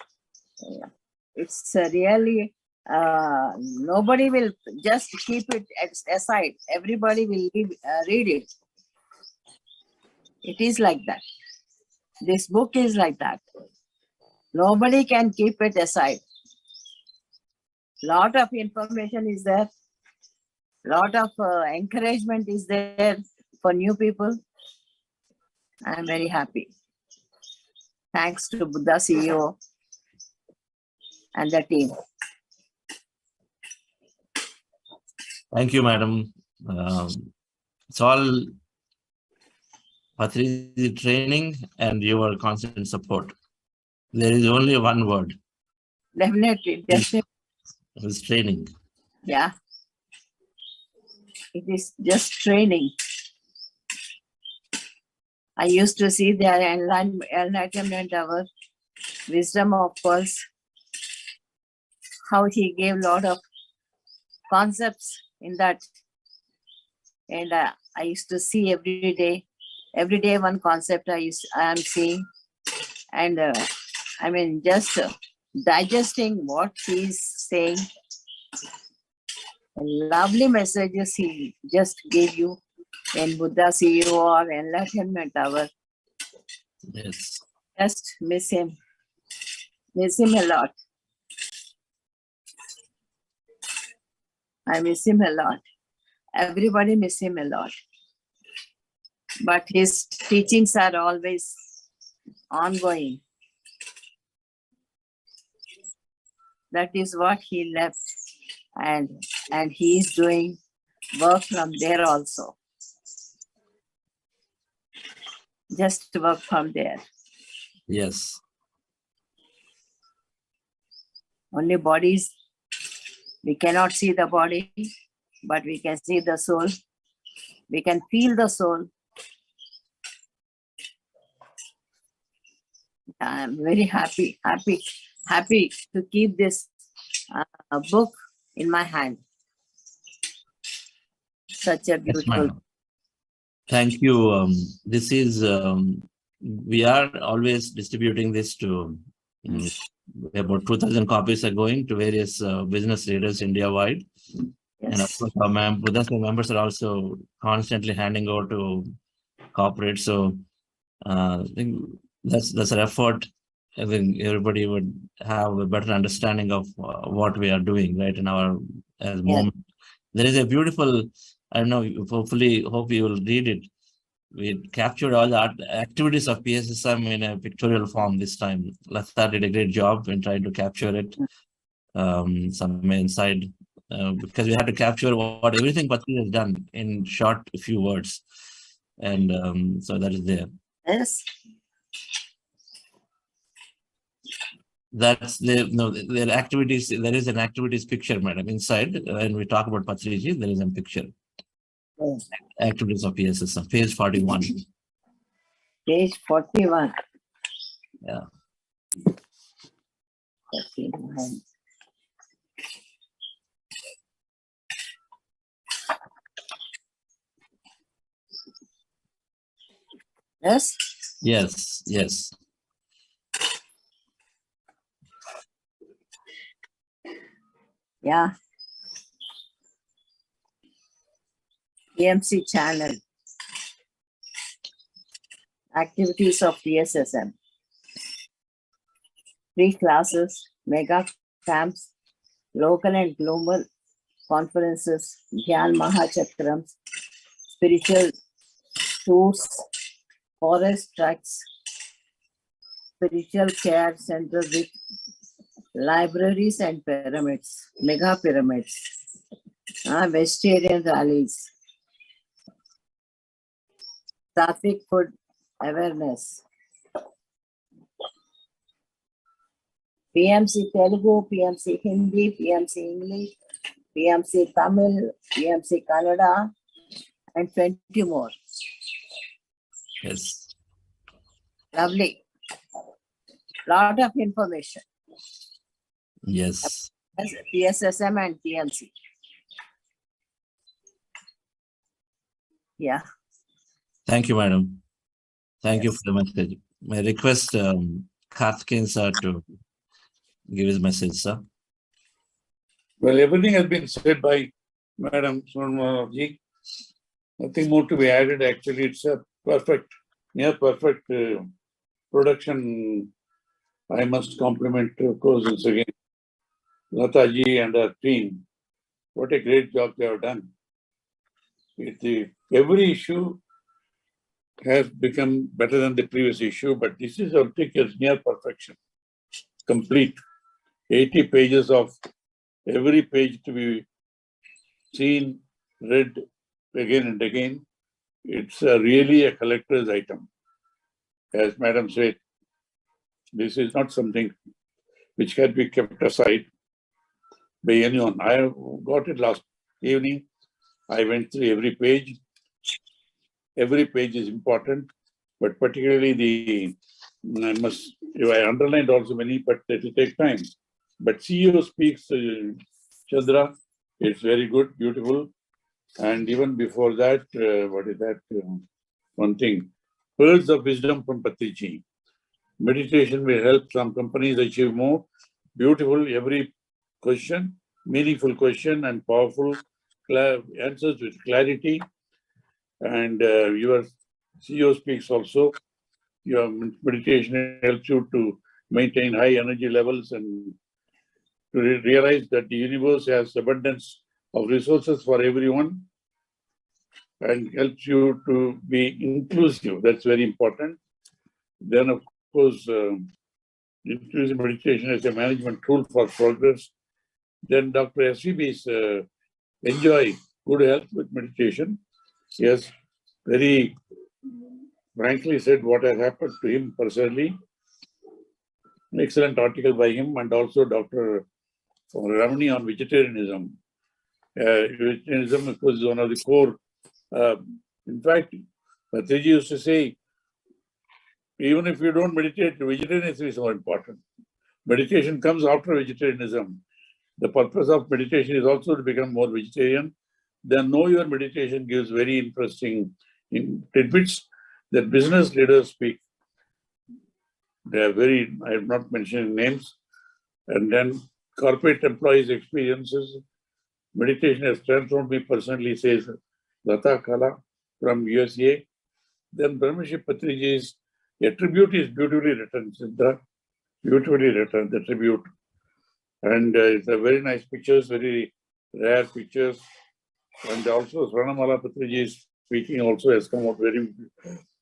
Speaker 6: It's really, nobody will just keep it aside. Everybody will read it. It is like that. This book is like that. Nobody can keep it aside. Lot of information is there. Lot of encouragement is there for new people. I'm very happy. Thanks to Buddha CEO and the team.
Speaker 1: Thank you, madam. It's all Patriji training and your constant support. There is only one word.
Speaker 6: Definitely.
Speaker 1: His training.
Speaker 6: Yeah. It is just training. I used to see their enlightenment hour, wisdom of pearls, how he gave a lot of concepts in that. And I used to see every day one concept I am seeing. And I mean, just digesting what he's saying. Lovely messages he just gave you in Buddha CEO or Enlightenment Hour.
Speaker 1: Yes.
Speaker 6: Just miss him. Miss him a lot. I miss him a lot. Everybody miss him a lot. But his teachings are always ongoing. That is what he left. And he is doing work from there also. Just work from there.
Speaker 1: Yes.
Speaker 6: Only bodies, we cannot see the body, but we can see the soul. We can feel the soul. I'm very happy to keep this book in my hand. Such a beautiful.
Speaker 1: Yes, thank you. This is, we are always distributing this to about 2,000 copies are going to various business leaders India-wide. Yes. And of course, our Buddha members are also constantly handing over to corporates. So I think that's an effort. I think everybody would have a better understanding of what we are doing, right, in our moment. There is a beautiful, I don't know, hope you will read it. We captured all the activities of PSSM in a pictorial form this time. Latha did a great job in trying to capture it somewhere inside, because we had to capture what everything Patriji has done in short few words. And so that is there.
Speaker 6: Yes.
Speaker 1: That's the activities. There is an activities picture, madam, inside. When we talk about Patriji, there is a picture.
Speaker 6: Yes.
Speaker 1: Activities of PSSM, page 41.
Speaker 6: Page 41.
Speaker 1: Yeah.
Speaker 6: 41. Yes?
Speaker 1: Yes, yes.
Speaker 6: Yeah. PMC channel. Activities of PSSM. Free classes, mega camps, local and global conferences, Dhyan Mahachakrams, spiritual tours, forest treks, spiritual care center with libraries and pyramids, mega pyramids, vegetarian rallies, sattvic food awareness, PMC Telugu, PMC Hindi, PMC English, PMC Tamil, PMC Kannada, and 20 more.
Speaker 1: Yes.
Speaker 6: Lovely. Lot of information.
Speaker 1: Yes.
Speaker 6: PSSM and PMC. Yeah.
Speaker 1: Thank you, madam. Thank you for the message. May I request Karthikeyan sir to give his message, sir.
Speaker 3: Well, everything has been said by Madam Sonmarji. Nothing more to be added. Actually, it's a perfect, near perfect production. I must compliment, of course, once again, Lataji and her team. What a great job they have done. Every issue has become better than the previous issue, but this is, I think, is near perfection. Complete. 80 pages of every page to be seen, read again and again. It's really a collector's item. As Madam said, this is not something which can be kept aside. by anyone. I have got it last evening. I went through every page. Every page is important, but particularly I underlined also many, but it will take time. But CEO speaks, Chandra, it's very good, beautiful. And even before that, what is that? One thing, pearls of wisdom from Patriji. Meditation will help some companies achieve more. Beautiful, every question, meaningful question and powerful answers with clarity. And your CEO speaks also. Your meditation helps you to maintain high energy levels and to realize that the universe has abundance of resources for everyone and helps you to be inclusive. That's very important. Then, of course, inclusive meditation as a management tool for progress. Then Dr. SVB's enjoy good health with meditation. Yes, very frankly said what has happened to him personally. An excellent article by him and also Dr. Ramani on vegetarianism. Vegetarianism, of course, is one of the core. In fact, Patriji used to say, even if you don't meditate, vegetarianism is more important. Meditation comes after vegetarianism. The purpose of meditation is also to become more vegetarian. Then Know Your Meditation gives very interesting tidbits that business leaders speak. They are very, I have not mentioned names. And then corporate employees' experiences. Meditation has transformed me personally, says Lata Kala from USA. Then Brahmarshi Patriji's a tribute is beautifully written, Siddha. Beautifully written, the tribute. And it's a very nice pictures, very rare pictures. And also Sranamala Patriji's speaking also has come out very,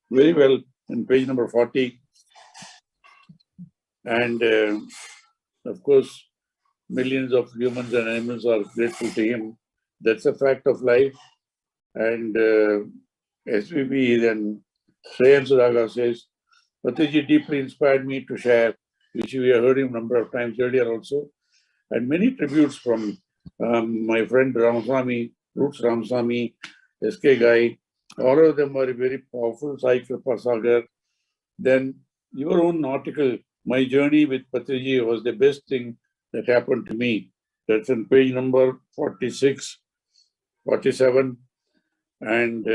Speaker 3: very well in page number 40. And of course, millions of humans and animals are grateful to him. That's a fact of life. And SVB then Shreyan Sudhaga says, Patriji deeply inspired me to share, which we have heard him a number of times earlier also. And many tributes from my friend Ramaswamy, Roots Ramaswamy, SK Guy. All of them are very powerful. Sai Kripa Sagar. Then your own article, My Journey with Patriji, was the best thing that happened to me. That's on page number 46, 47. And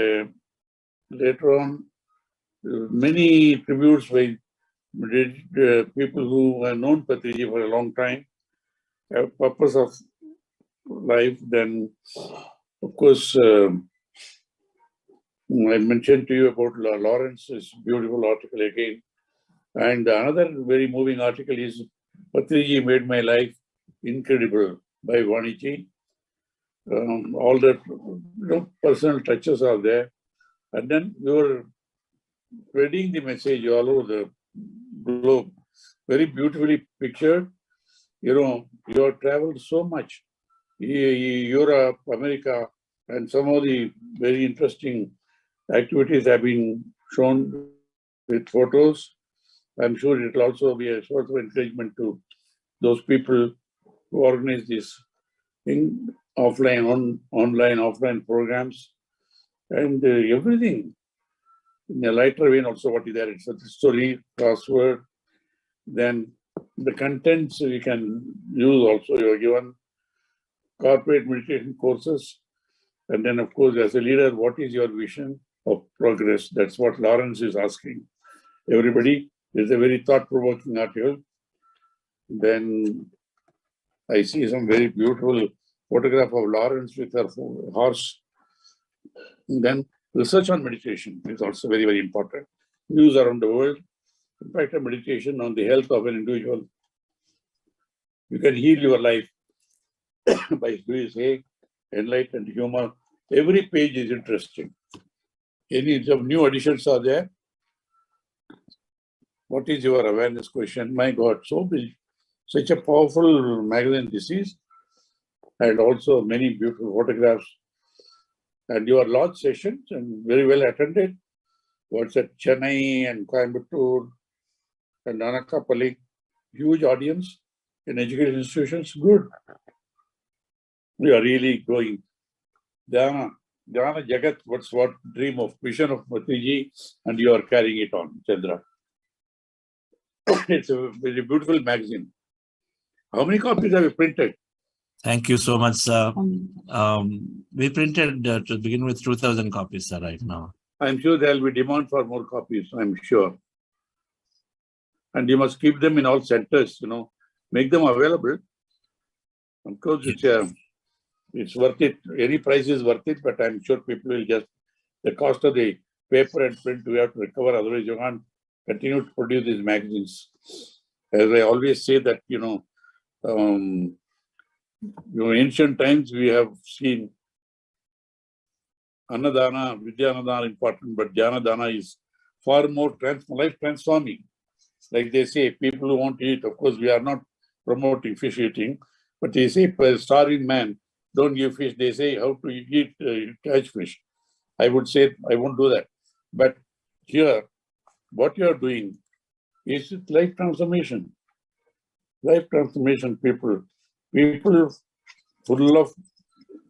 Speaker 3: later on, many tributes by people who have known Patriji for a long time, have purpose of life. Then, of course, I mentioned to you about Lawrence's beautiful article again. And another very moving article is Patriji Made My Life Incredible by Vaniji. All the personal touches are there. And then we were spreading the message all over the globe, very beautifully pictured. You have traveled so much, Europe, America, and some of the very interesting activities have been shown with photos. I'm sure it will also be a sort of encouragement to those people who organize this thing, offline, online, offline programs, and everything. In a lighter vein also what is there, it's a story, crossword, then the contents we can use also. You are given corporate meditation courses, and then of course as a leader, what is your vision of progress? That's what Lawrence is asking everybody. It's a very thought-provoking article. Then I see some very beautiful photograph of Lawrence with her horse. And then research on meditation is also very, very important. News around the world. Impact of meditation on the health of an individual. You can heal your life by doing say, enlightened humor. Every page is interesting. Any some new additions are there? What is your awareness question? My God, so big. Such a powerful magazine this is. And also many beautiful photographs. And your large sessions and very well attended. What's at Chennai and Coimbatore and Anakapalli, huge audience in education institutions, good. You are really going. Dhyana Jagath, what dream of vision of Patriji, and you are carrying it on, Chandra. It's a very beautiful magazine. How many copies have you printed?
Speaker 1: Thank you so much, sir. We printed to begin with 2,000 copies, sir, right now.
Speaker 3: I'm sure there will be demand for more copies, I'm sure. And you must keep them in all centers, make them available. Of course, it's worth it. Any price is worth it, but I'm sure people will just, the cost of the paper and print, we have to recover. Otherwise, you can't continue to produce these magazines. As I always say that, ancient times we have seen Ana-Dana, Vidyanadana important, but Dhyana is far more life transforming. Like they say, people who want to eat, of course, we are not promoting fish eating, but they say, for a starving man, don't give fish. They say how to eat, catch fish. I would say, I won't do that. But here, what you are doing is life transformation. Life transformation, people full of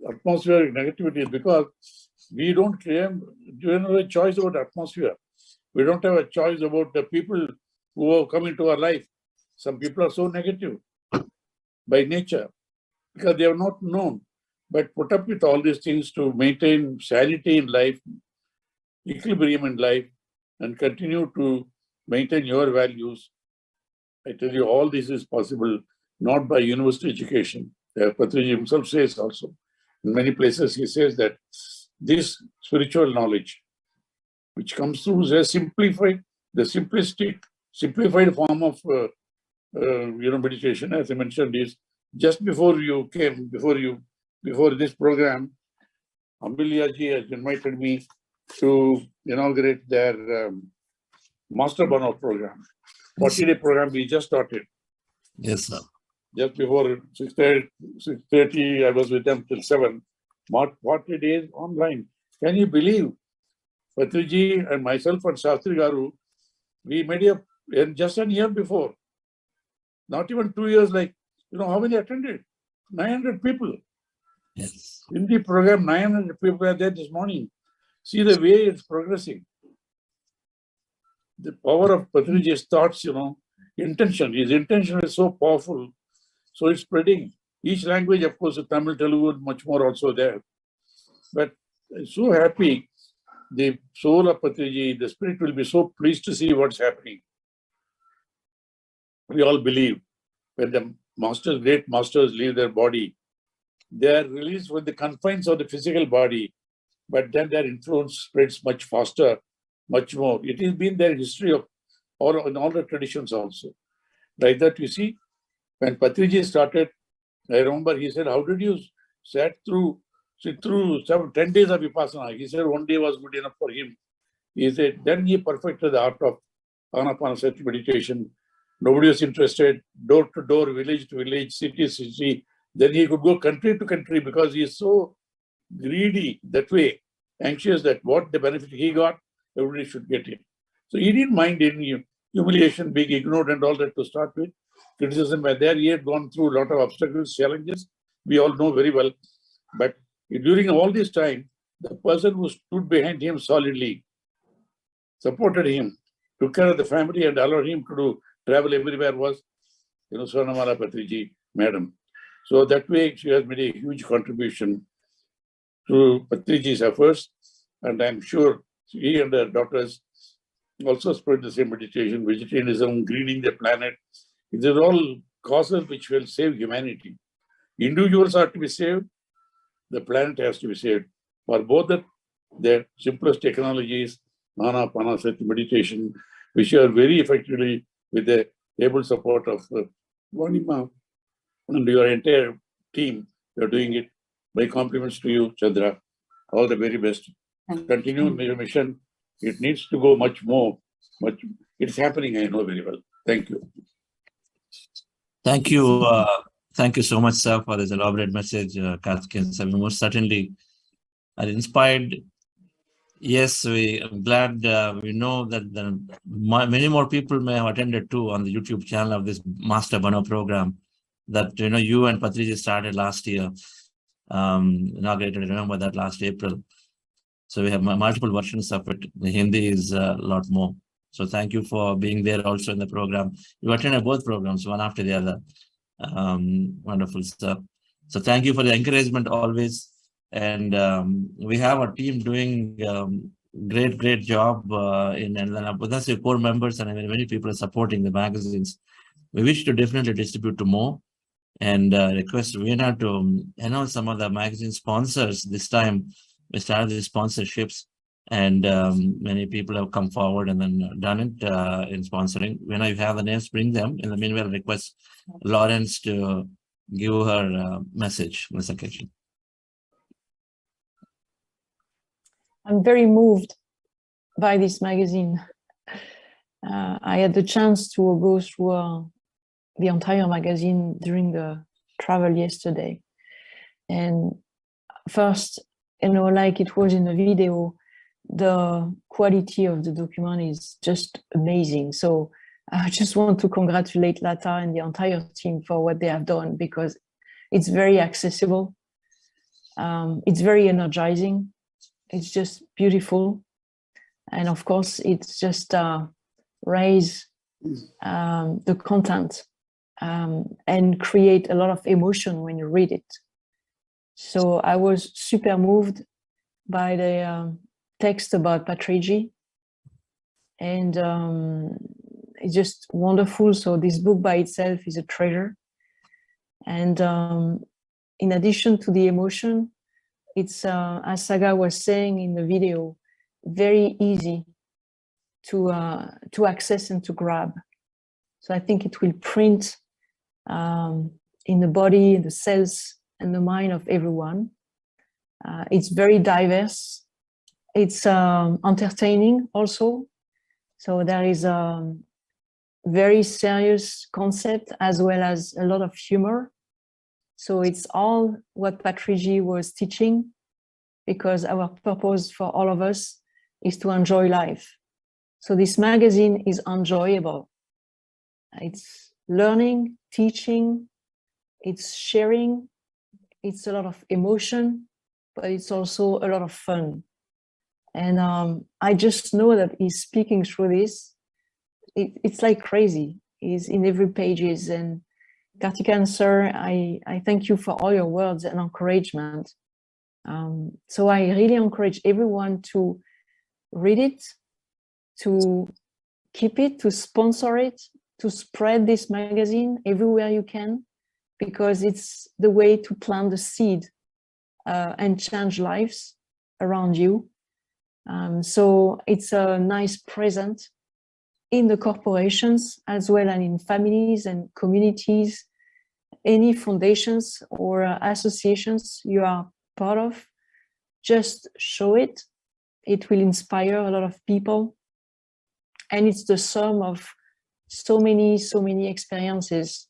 Speaker 3: atmospheric negativity, because we don't have a choice about atmosphere. We don't have a choice about the people who have come into our life. Some people are so negative by nature because they have not known. But put up with all these things to maintain sanity in life, equilibrium in life, and continue to maintain your values. I tell you, all this is possible not by university education. Patriji himself says also, in many places he says that this spiritual knowledge, which comes through the simplified form of meditation, as I mentioned, is just before you came, before this program, Ambilya ji has invited me to inaugurate their Master Bana program. 40-day program we just started.
Speaker 1: Yes, sir.
Speaker 3: Just before 6:30, I was with them till 7. 40 days online. Can you believe? Patriji and myself and Shastri Garu, we made just a year before. Not even 2 years, how many attended? 900 people.
Speaker 1: Yes.
Speaker 3: In the program, 900 people were there this morning. See the way it's progressing. The power of Patriji's thoughts, intention. His intention is so powerful. So it's spreading. Each language, of course, Tamil, Telugu, much more also there. But I'm so happy. The soul of Patriji, the spirit will be so pleased to see what's happening. We all believe when the great masters leave their body, they are released with the confines of the physical body, but then their influence spreads much faster, much more. It has been their history of in all the traditions also. Like that, you see, when Patriji started, I remember he said, how did you sit through 10 days of Vipassana? He said 1 day was good enough for him. He said, then he perfected the art of Ana-Pana-Sati meditation. Nobody was interested, door to door, village to village, city to city. Then he could go country to country because he is so greedy that way, anxious that what the benefit he got, everybody should get it. So he didn't mind any humiliation, being ignored and all that to start with. Criticism were there. He had gone through a lot of obstacles, challenges. We all know very well. But during all this time, the person who stood behind him solidly, supported him, took care of the family and allowed him to travel everywhere was, Swarnamala Patriji, madam. So that way she has made a huge contribution to Patriji's efforts. And I'm sure he and her daughters also spread the same meditation, vegetarianism, greening the planet. These are all causes which will save humanity. Individuals are to be saved, the planet has to be saved. For both the simplest technologies, Ana-Pana-Sati meditation, which are very effectively with the able support of Vanima and your entire team, you are doing it. My compliments to you, Chandra. All the very best. Continue your mission. It needs to go much more. It's happening, I know very well. Thank you.
Speaker 1: Thank you. Thank you so much, sir, for this elaborate message, Karthikeyan. Most certainly are inspired. Yes, I'm glad we know that many more people may have attended too on the YouTube channel of this Master Bana program that you and Patriji started last year. inaugurated, I remember that last April. So we have multiple versions of it. The Hindi is a lot more. So thank you for being there also in the program. You attended both programs, one after the other. Wonderful stuff. So thank you for the encouragement always. And we have a team doing great job in Ana-Pana-Sati core members, and many people are supporting the magazines. We wish to definitely distribute to more, and request Veena to announce some of the magazine sponsors. This time we started the sponsorships, and many people have come forward and then done it in sponsoring. When you have the names, bring them. In the meanwhile, request Lawrence to give her message on this occasion.
Speaker 4: I'm very moved by this magazine. I had the chance to go through the entire magazine during the travel yesterday. And first, like it was in the video, the quality of the document is just amazing. So I just want to congratulate Lata and the entire team for what they have done, because it's very accessible. It's very energizing. It's just beautiful. And of course, it's just raise the content and create a lot of emotion when you read it. So I was super moved by the text about Patriji, and it's just wonderful. So this book by itself is a treasure. And in addition to the emotion, it's, as Saga was saying in the video, very easy to access and to grab. So I think it will print in the body, the cells, and the mind of everyone. It's very diverse. It's entertaining also. So there is a very serious concept as well as a lot of humor. So it's all what Patriji was teaching, because our purpose for all of us is to enjoy life. So this magazine is enjoyable. It's learning, teaching, it's sharing, it's a lot of emotion, but it's also a lot of fun. And I just know that he's speaking through this. It's like crazy. He's in every pages. And Kartikan sir, I thank you for all your words and encouragement. So I really encourage everyone to read it, to keep it, to sponsor it, to spread this magazine everywhere you can, because it's the way to plant the seed and change lives around you. So it's a nice present in the corporations as well as in families and communities, any foundations or associations you are part of, just show it. It will inspire a lot of people. And it's the sum of so many experiences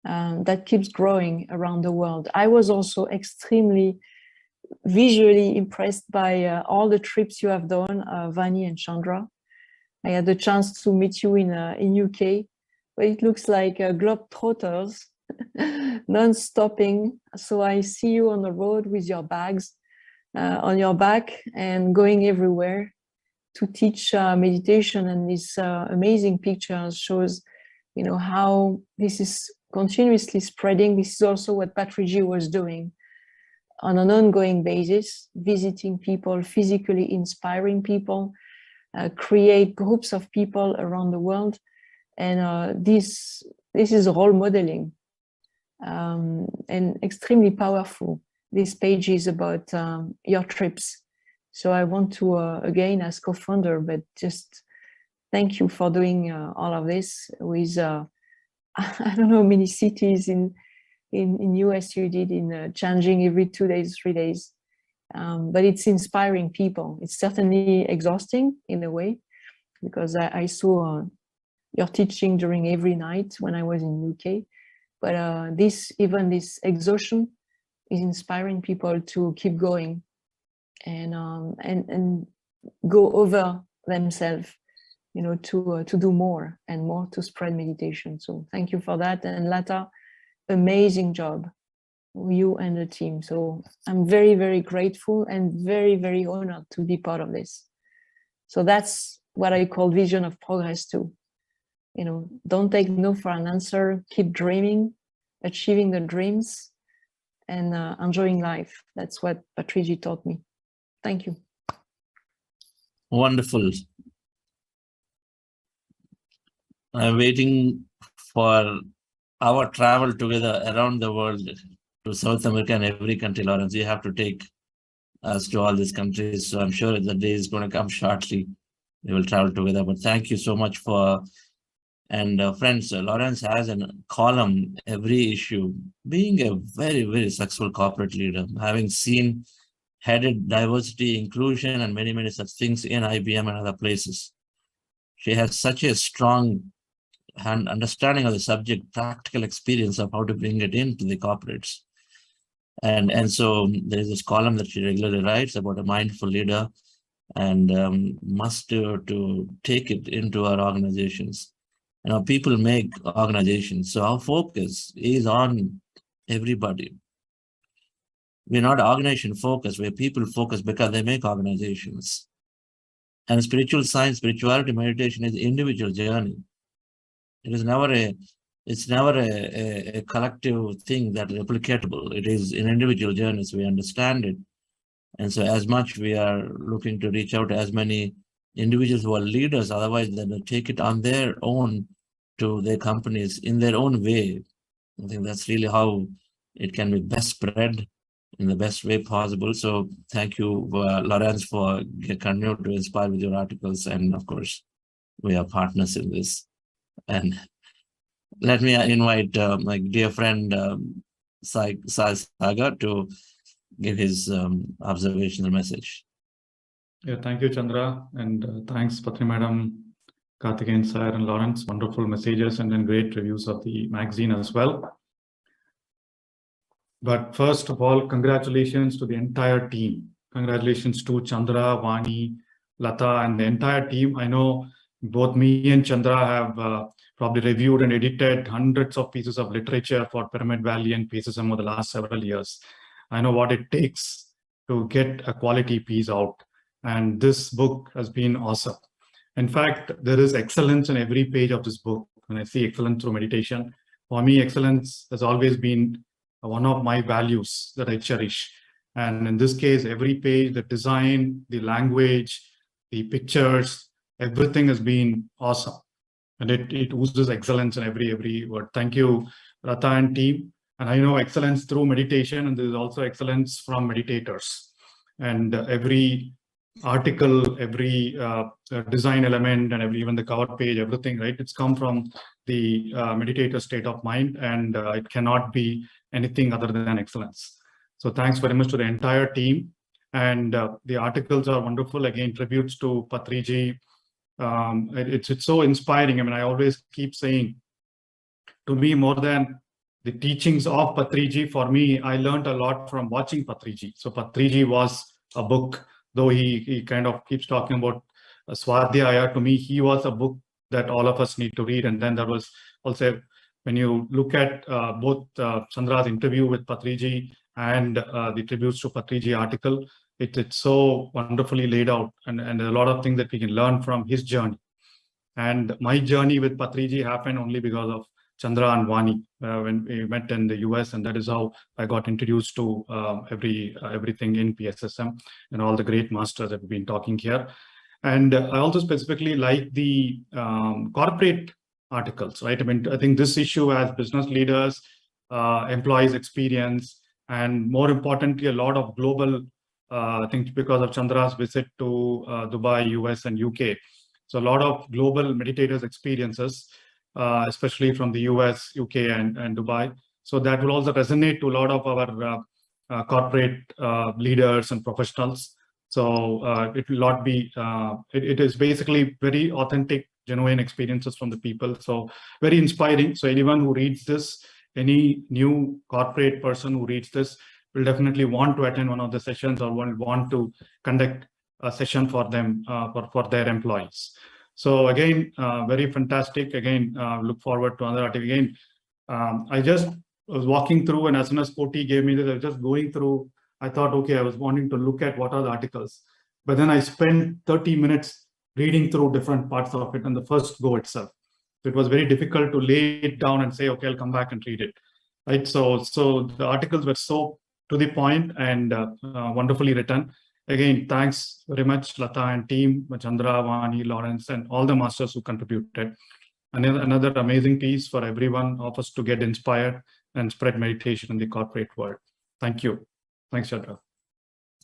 Speaker 4: that keeps growing around the world. I was also extremely visually impressed by all the trips you have done, Vani and Chandra. I had the chance to meet you in UK, but it looks like globetrotters, non-stopping. So I see you on the road with your bags on your back and going everywhere to teach meditation. And this amazing pictures shows, how this is continuously spreading. This is also what Patriji was doing on an ongoing basis, visiting people, physically inspiring people, create groups of people around the world. And this is role modeling and extremely powerful. This page is about your trips. So I want to, again, as co-founder, but just thank you for doing all of this with, I don't know how many cities in US you did in changing every 2 days, 3 days. But it's inspiring people. It's certainly exhausting in a way, because I saw your teaching during every night when I was in UK. But even this exhaustion is inspiring people to keep going and go over themselves, to do more and more to spread meditation. So thank you for that. And Lata, amazing job. you and the team. So I'm very, very grateful and very, very honored to be part of this. So that's what I call vision of progress too. You know, don't take no for an answer, keep dreaming, achieving the dreams, and enjoying life. That's what Patriji taught me. Thank you.
Speaker 1: Wonderful. I'm waiting for our travel together around the world to South America and every country, Lawrence. You have to take us to all these countries. So I'm sure the day is going to come shortly. We will travel together. But thank you so much for, and friends, Lawrence has a column every issue. Being a very, very successful corporate leader, having seen headed diversity, inclusion, and many, many such things in IBM and other places. She has such a strong understanding of the subject, practical experience of how to bring it into the corporates. And so there is this column that she regularly writes about a mindful leader, and must to take it into our organizations. You know, people make organizations, so our focus is on everybody. We're not organization focused, we're people focused because they make organizations. And spiritual science, spirituality, meditation is an individual journey. It is never a collective thing that is replicatable. It is an individual journey, so we understand it. And so as much we are looking to reach out to as many individuals who are leaders, otherwise they take it on their own to their companies in their own way. I think that's really how it can be best spread in the best way possible. So thank you, Lawrence, for continuing to inspire with your articles. And of course, we are partners in this. And let me invite my dear friend, Sagar, to give his observational message.
Speaker 5: Yeah, thank you, Chandra. And thanks, Patri Madam, Karthikeyan Sir, and Lawrence. Wonderful messages and then great reviews of the magazine as well. But first of all, congratulations to the entire team. Congratulations to Chandra, Vani, Lata, and the entire team. I know both me and Chandra have probably reviewed and edited hundreds of pieces of literature for Pyramid Valley and PSSM over the last several years. I know what it takes to get a quality piece out. And this book has been awesome. In fact, there is excellence in every page of this book. When I see excellence through meditation, for me, excellence has always been one of my values that I cherish. And in this case, every page, the design, the language, the pictures, everything has been awesome. And it oozes excellence in every word. Thank you, Rata and team. And I know excellence through meditation, and there is also excellence from meditators. And every article, every design element, and even the cover page, everything, right? It's come from the meditator state of mind, and it cannot be anything other than excellence. So thanks very much to the entire team. And the articles are wonderful. Again, tributes to Patriji. It's so inspiring. I mean, I always keep saying, to me, more than the teachings of Patriji, for me, I learned a lot from watching Patriji. So Patriji was a book, though he kind of keeps talking about Swadhyaya. To me, he was a book that all of us need to read. And then there was also, when you look at both Chandra's interview with Patriji and the tributes to Patriji article, it's so wonderfully laid out, and a lot of things that we can learn from his journey. And my journey with Patriji happened only because of Chandra and Vani when we met in the US, and that is how I got introduced to everything in PSSM and all the great masters that we've been talking here. And I also specifically like the corporate articles, right? I mean, I think this issue has business leaders, employees experience, and more importantly, a lot of global, I think because of Chandra's visit to Dubai, US, and UK. So a lot of global meditators experiences, especially from the US, UK, and Dubai. So that will also resonate to a lot of our corporate leaders and professionals. So it will not be, it is basically very authentic, genuine experiences from the people. So very inspiring. So anyone who reads this, any new corporate person who reads this will definitely want to attend one of the sessions or will want to conduct a session for them, for their employees. So again, very fantastic. Again, look forward to another article. Again, I just was walking through, and as soon as Poti gave me this, I was just going through. I thought, okay, I was wanting to look at what are the articles. But then I spent 30 minutes reading through different parts of it in the first go itself. So it was very difficult to lay it down and say, okay, I'll come back and read it. Right. So the articles were so to the point and wonderfully written. Again, thanks very much, Lata and team, Chandra, Vani, Lawrence, and all the masters who contributed. Another amazing piece for everyone of us to get inspired and spread meditation in the corporate world. Thank you. Thanks, Chandra.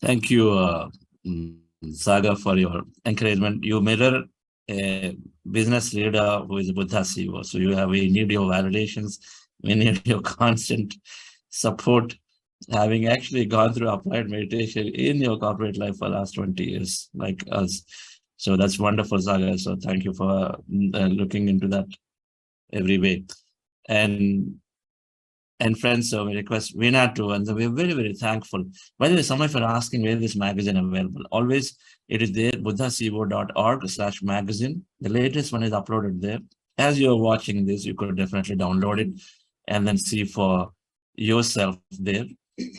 Speaker 1: Thank you, Saga, for your encouragement. You mirror a business leader who is a Buddha CEO. So we need your validations. We need your constant support, having actually gone through applied meditation in your corporate life for the last 20 years, like us. So that's wonderful, Saga. So thank you for looking into that every way. And friends, so we request Veena to, and we're very, very thankful. By the way, some of you are asking where this magazine is available. Always, it is there, buddhacevo.org/magazine. The latest one is uploaded there. As you're watching this, you could definitely download it and then see for yourself there.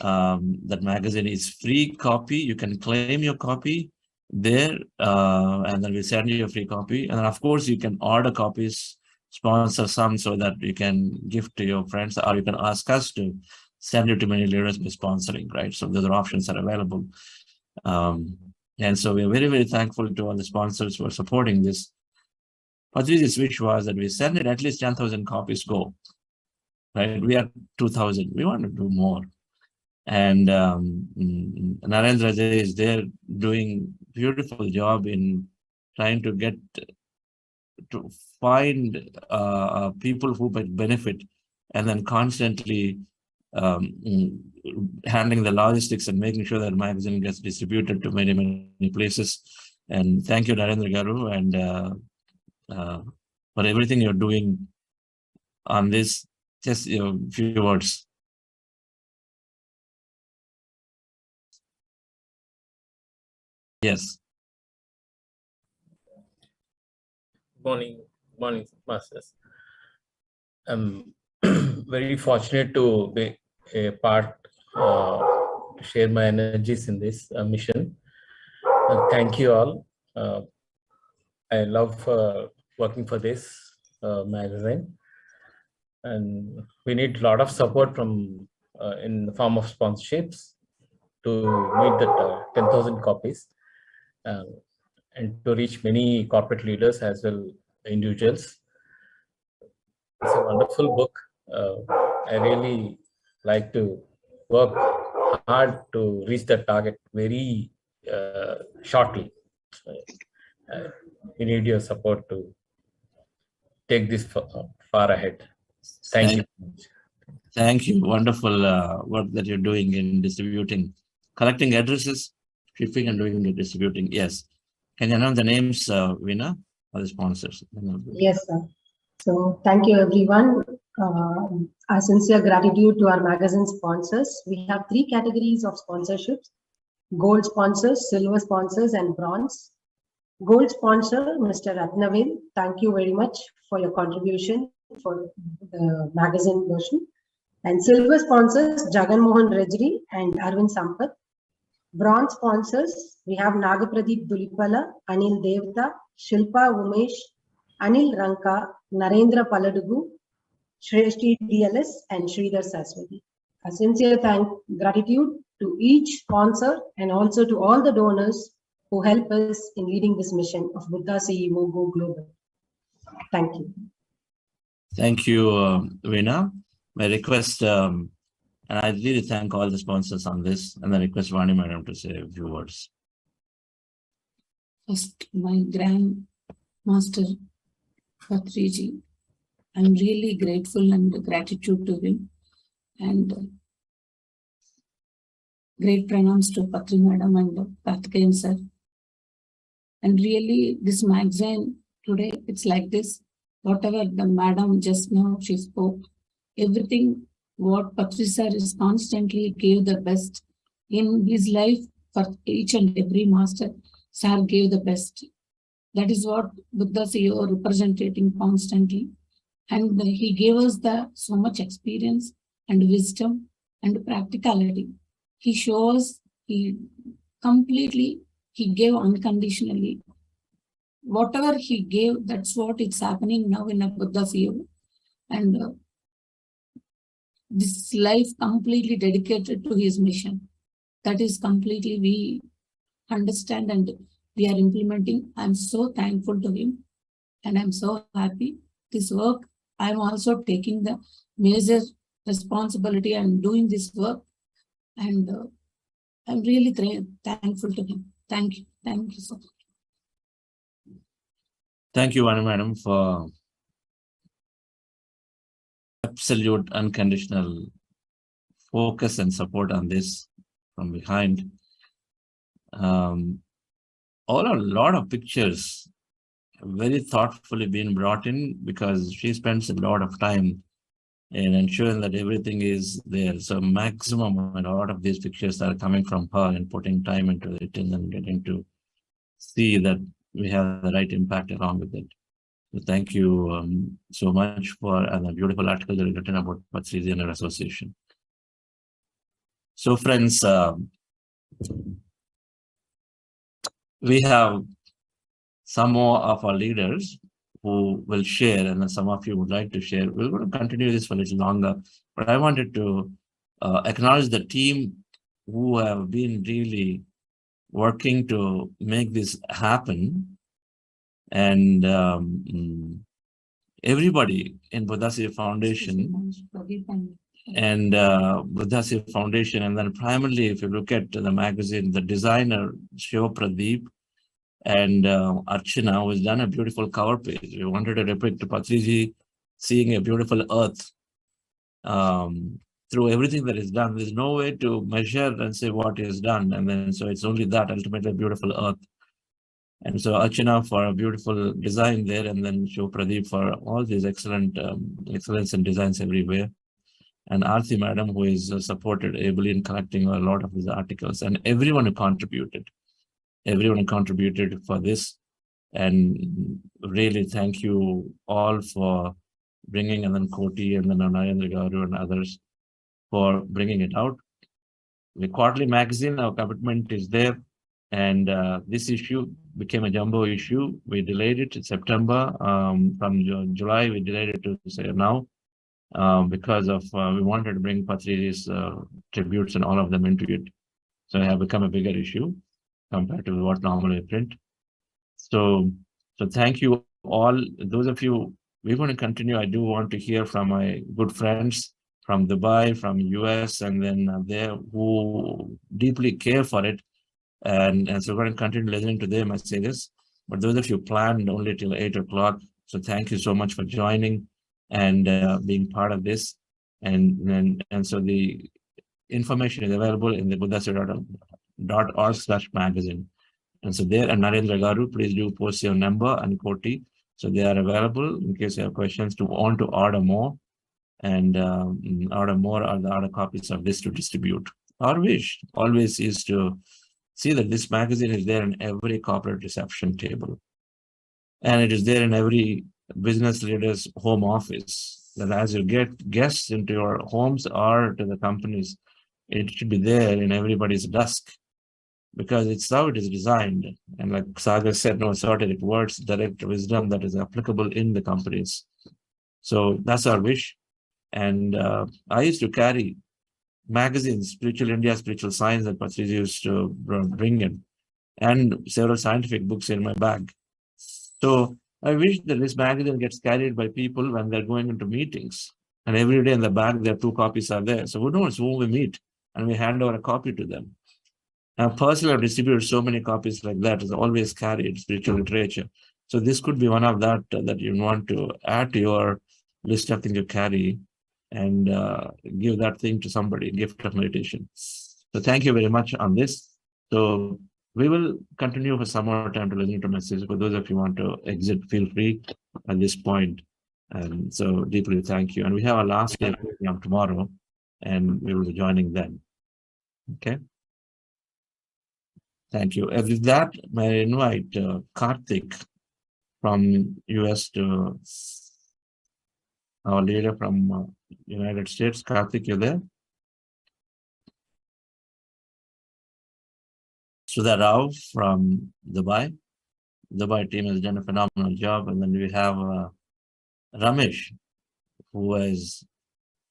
Speaker 1: That magazine is free copy. You can claim your copy there, and then we send you a free copy. And then, of course, you can order copies, sponsor some so that you can give to your friends, or you can ask us to send it to many leaders by sponsoring, right? So the other options are available. And so we're very, very thankful to all the sponsors who are supporting this. Patriji's wish was that we send it at least 10,000 copies go, right? We are 2,000. We want to do more. And Narendra Jay is there doing beautiful job in trying to get to find people who might benefit, and then constantly handling the logistics and making sure that magazine gets distributed to many, many places. And thank you, Narendra Garu, and for everything you're doing on this. Just a few words. Yes.
Speaker 15: Morning, masters. I'm very fortunate to be a part, to share my energies in this mission. Thank you all. I love working for this magazine, and we need a lot of support from in the form of sponsorships to meet that 10,000 copies. And to reach many corporate leaders as well individuals. It's a wonderful book. I really like to work hard to reach that target very shortly. We need your support to take this far ahead. Thank you.
Speaker 1: Thank you. Wonderful work that you're doing in distributing, collecting addresses, shipping and doing the distributing. Yes. Can you announce the names, Veena, or the sponsors?
Speaker 16: Yes, sir. So thank you, everyone. Our sincere gratitude to our magazine sponsors. We have 3 categories of sponsorships: gold sponsors, silver sponsors, and bronze. Gold sponsor, Mr. Ratnavil, thank you very much for your contribution for the magazine version. And silver sponsors, Jagan Mohan Rejri and Arvind Sampath. Bronze sponsors, we have Nagapradeep Dulipala, Anil Devta, Shilpa Umesh, Anil Ranka, Narendra Paladugu, Shreshti DLS, and Sridhar Saswati. A sincere gratitude to each sponsor and also to all the donors who help us in leading this mission of Buddha CEO Go Global. Thank you.
Speaker 1: Thank you, Veena. My request, and I really thank all the sponsors on this, and then request Vani Madam to say a few words.
Speaker 13: First, my Grand Master Patriji, I'm really grateful and gratitude to him, and great pranams to Patri Madam and Karthikeyan sir. And really, this magazine today, it's like this. Whatever the madam just now she spoke, everything what Patri sir is constantly gave the best in his life for each and every master. Sir gave the best. That is what Buddha CEO representing constantly. And he gave us the so much experience and wisdom and practicality. He shows, he completely, he gave unconditionally. Whatever he gave, that's what it's happening now in a Buddha's yoga. And this life completely dedicated to his mission. That is completely we understand and we are implementing. I'm so thankful to him and I'm so happy. This work, I'm also taking the major responsibility and doing this work. And I'm really thankful to him. Thank you. Thank you so much.
Speaker 1: Thank you, Ana Madam, for absolute unconditional focus and support on this from behind. A lot of pictures very thoughtfully being brought in because she spends a lot of time in ensuring that everything is there. So maximum, a lot of these pictures are coming from her and putting time into it and then getting to see that we have the right impact along with it. So thank you so much for the beautiful article that you written about Patriji and her association. So friends, we have some more of our leaders who will share, and then some of you would like to share. We're going to continue this for a little longer, but I wanted to acknowledge the team who have been really working to make this happen. And everybody in Buddhasya Foundation and Buddhasya Foundation, and then primarily if you look at the magazine, the designer Shiva Pradeep and Archana, who has done a beautiful cover page. We wanted to depict Patriji seeing a beautiful earth through everything that is done. There's no way to measure and say what is done, and then so it's only that ultimately beautiful earth. And so Archana for a beautiful design there, and then Shiva Pradeep for all these excellent excellence in designs everywhere. And Aarti Madam, who is supported ably in collecting a lot of these articles, and everyone who contributed for this. And really thank you all for bringing, and then Koti and then Narendra Garu and others for bringing it out. The quarterly magazine, our commitment is there. And this issue became a jumbo issue. We delayed it in September. From July, we delayed it to say now because of we wanted to bring Patriji's tributes and all of them into it. So it has become a bigger issue compared to what normally we print. So thank you all. Those of you, we're going to continue. I do want to hear from my good friends from Dubai, from US, and then there who deeply care for it. And so we're going to continue listening to their messages. But those of you planned only till 8 o'clock. So thank you so much for joining and being part of this. And so the information is available in the buddhasya.org/magazine. And so there, and Narendra Garu, please do post your number and Koti. So they are available in case you have questions to want to order more and order more or the other copies of this to distribute. Our wish always is to see that this magazine is there in every corporate reception table. And it is there in every business leader's home office. That as you get guests into your homes or to the companies, it should be there in everybody's desk because it's how it is designed. And like Sagar said, no esoteric words, direct wisdom that is applicable in the companies. So that's our wish. And I used to carry magazines, Spiritual India, Spiritual Science that Patriji used to bring in, and several scientific books in my bag. So I wish that this magazine gets carried by people when they're going into meetings. And every day in the bag, there are 2 copies are there. So who knows who we meet, and we hand over a copy to them. Now, personally, I've distributed so many copies like that. It's always carried spiritual literature. So this could be one of that that you want to add to your list of things you carry and give that thing to somebody, gift of meditation. So thank you very much on this. So we will continue for some more time to listen to messages. For those of you who want to exit, feel free at this point. And so deeply thank you. And we have our last day program tomorrow, and we will be joining then. Okay. Thank you. And with that, may I invite Karthik from US to our leader from United States. Karthik, you there? Sudha Rao from Dubai. Dubai team has done a phenomenal job. And then we have Ramesh, who has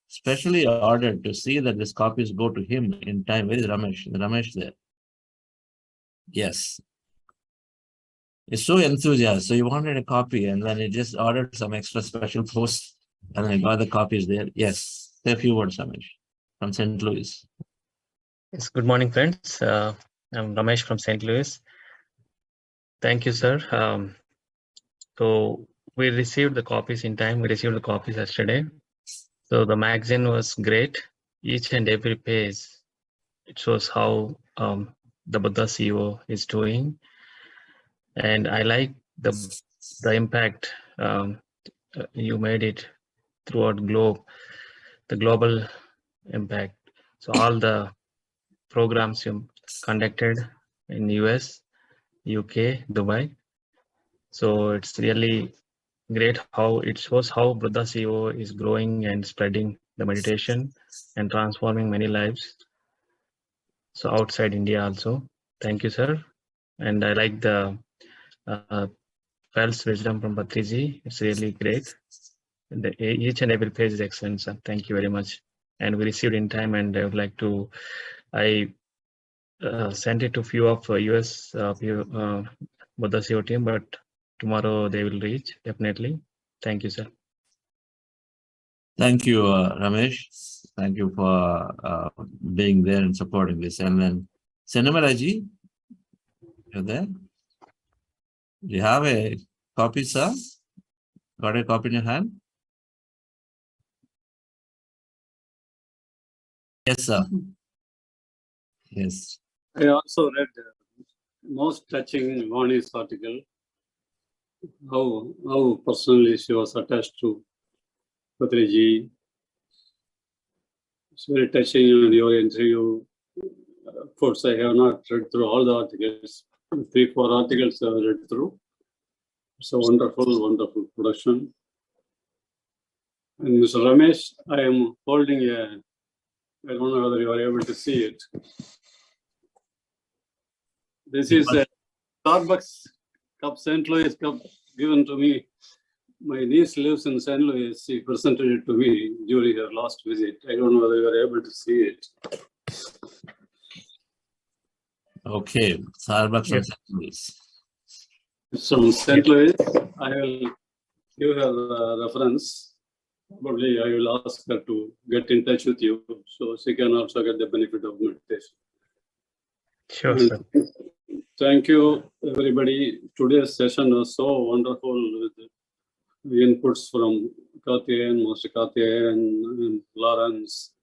Speaker 1: specially ordered to see that these copies go to him in time. Where is Ramesh? Is Ramesh there? Yes. He's so enthusiastic. So he wanted a copy and then he just ordered some extra special post and then he got the copies there. Yes. Say a few words, Ramesh, from St. Louis.
Speaker 17: Yes, good morning, friends. I'm Ramesh from St. Louis. Thank you, sir. So we received the copies in time. We received the copies yesterday. So the magazine was great. Each and every page, it shows how the Buddha CEO is doing. And I like the impact you made it throughout globe, the global impact. So all the programs you conducted in US, UK, Dubai. So it's really great how it shows how Buddha CEO is growing and spreading the meditation and transforming many lives. So outside India also. Thank you, sir. And I like the Pulse wisdom from Patriji. It's really great. Each and every page is excellent, sir. Thank you very much. And we received in time, and I would like to, I sent it to few of US Buddha CEO team, but tomorrow they will reach, definitely. Thank you, sir.
Speaker 1: Thank you, Ramesh. Thank you for being there and supporting this. And then, Senamaraji, you're there? Do you have a copy, sir? Got a copy in your hand? Yes, sir. Yes.
Speaker 18: I also read most touching Vani's article, how personally she was attached to Patriji. It's very touching in your interview. Of course, I have not read through all the articles. 3-4 articles I have read through. It's a wonderful, wonderful production. And Mr. Ramesh, I am holding a, I don't know whether you are able to see it. This is a Starbucks cup, St. Louis cup, given to me. My niece lives in St. Louis. She presented it to me during her last visit. I don't know whether you are able to see it.
Speaker 1: Okay, Starbucks from St. Louis.
Speaker 18: From St. Louis, I will give her a reference. Probably I will ask her to get in touch with you so she can also get the benefit of meditation.
Speaker 17: Sure, sir.
Speaker 18: Thank you, everybody. Today's session was so wonderful with the inputs from Karthikeyan, Master Karthikeyan, and Lawrence,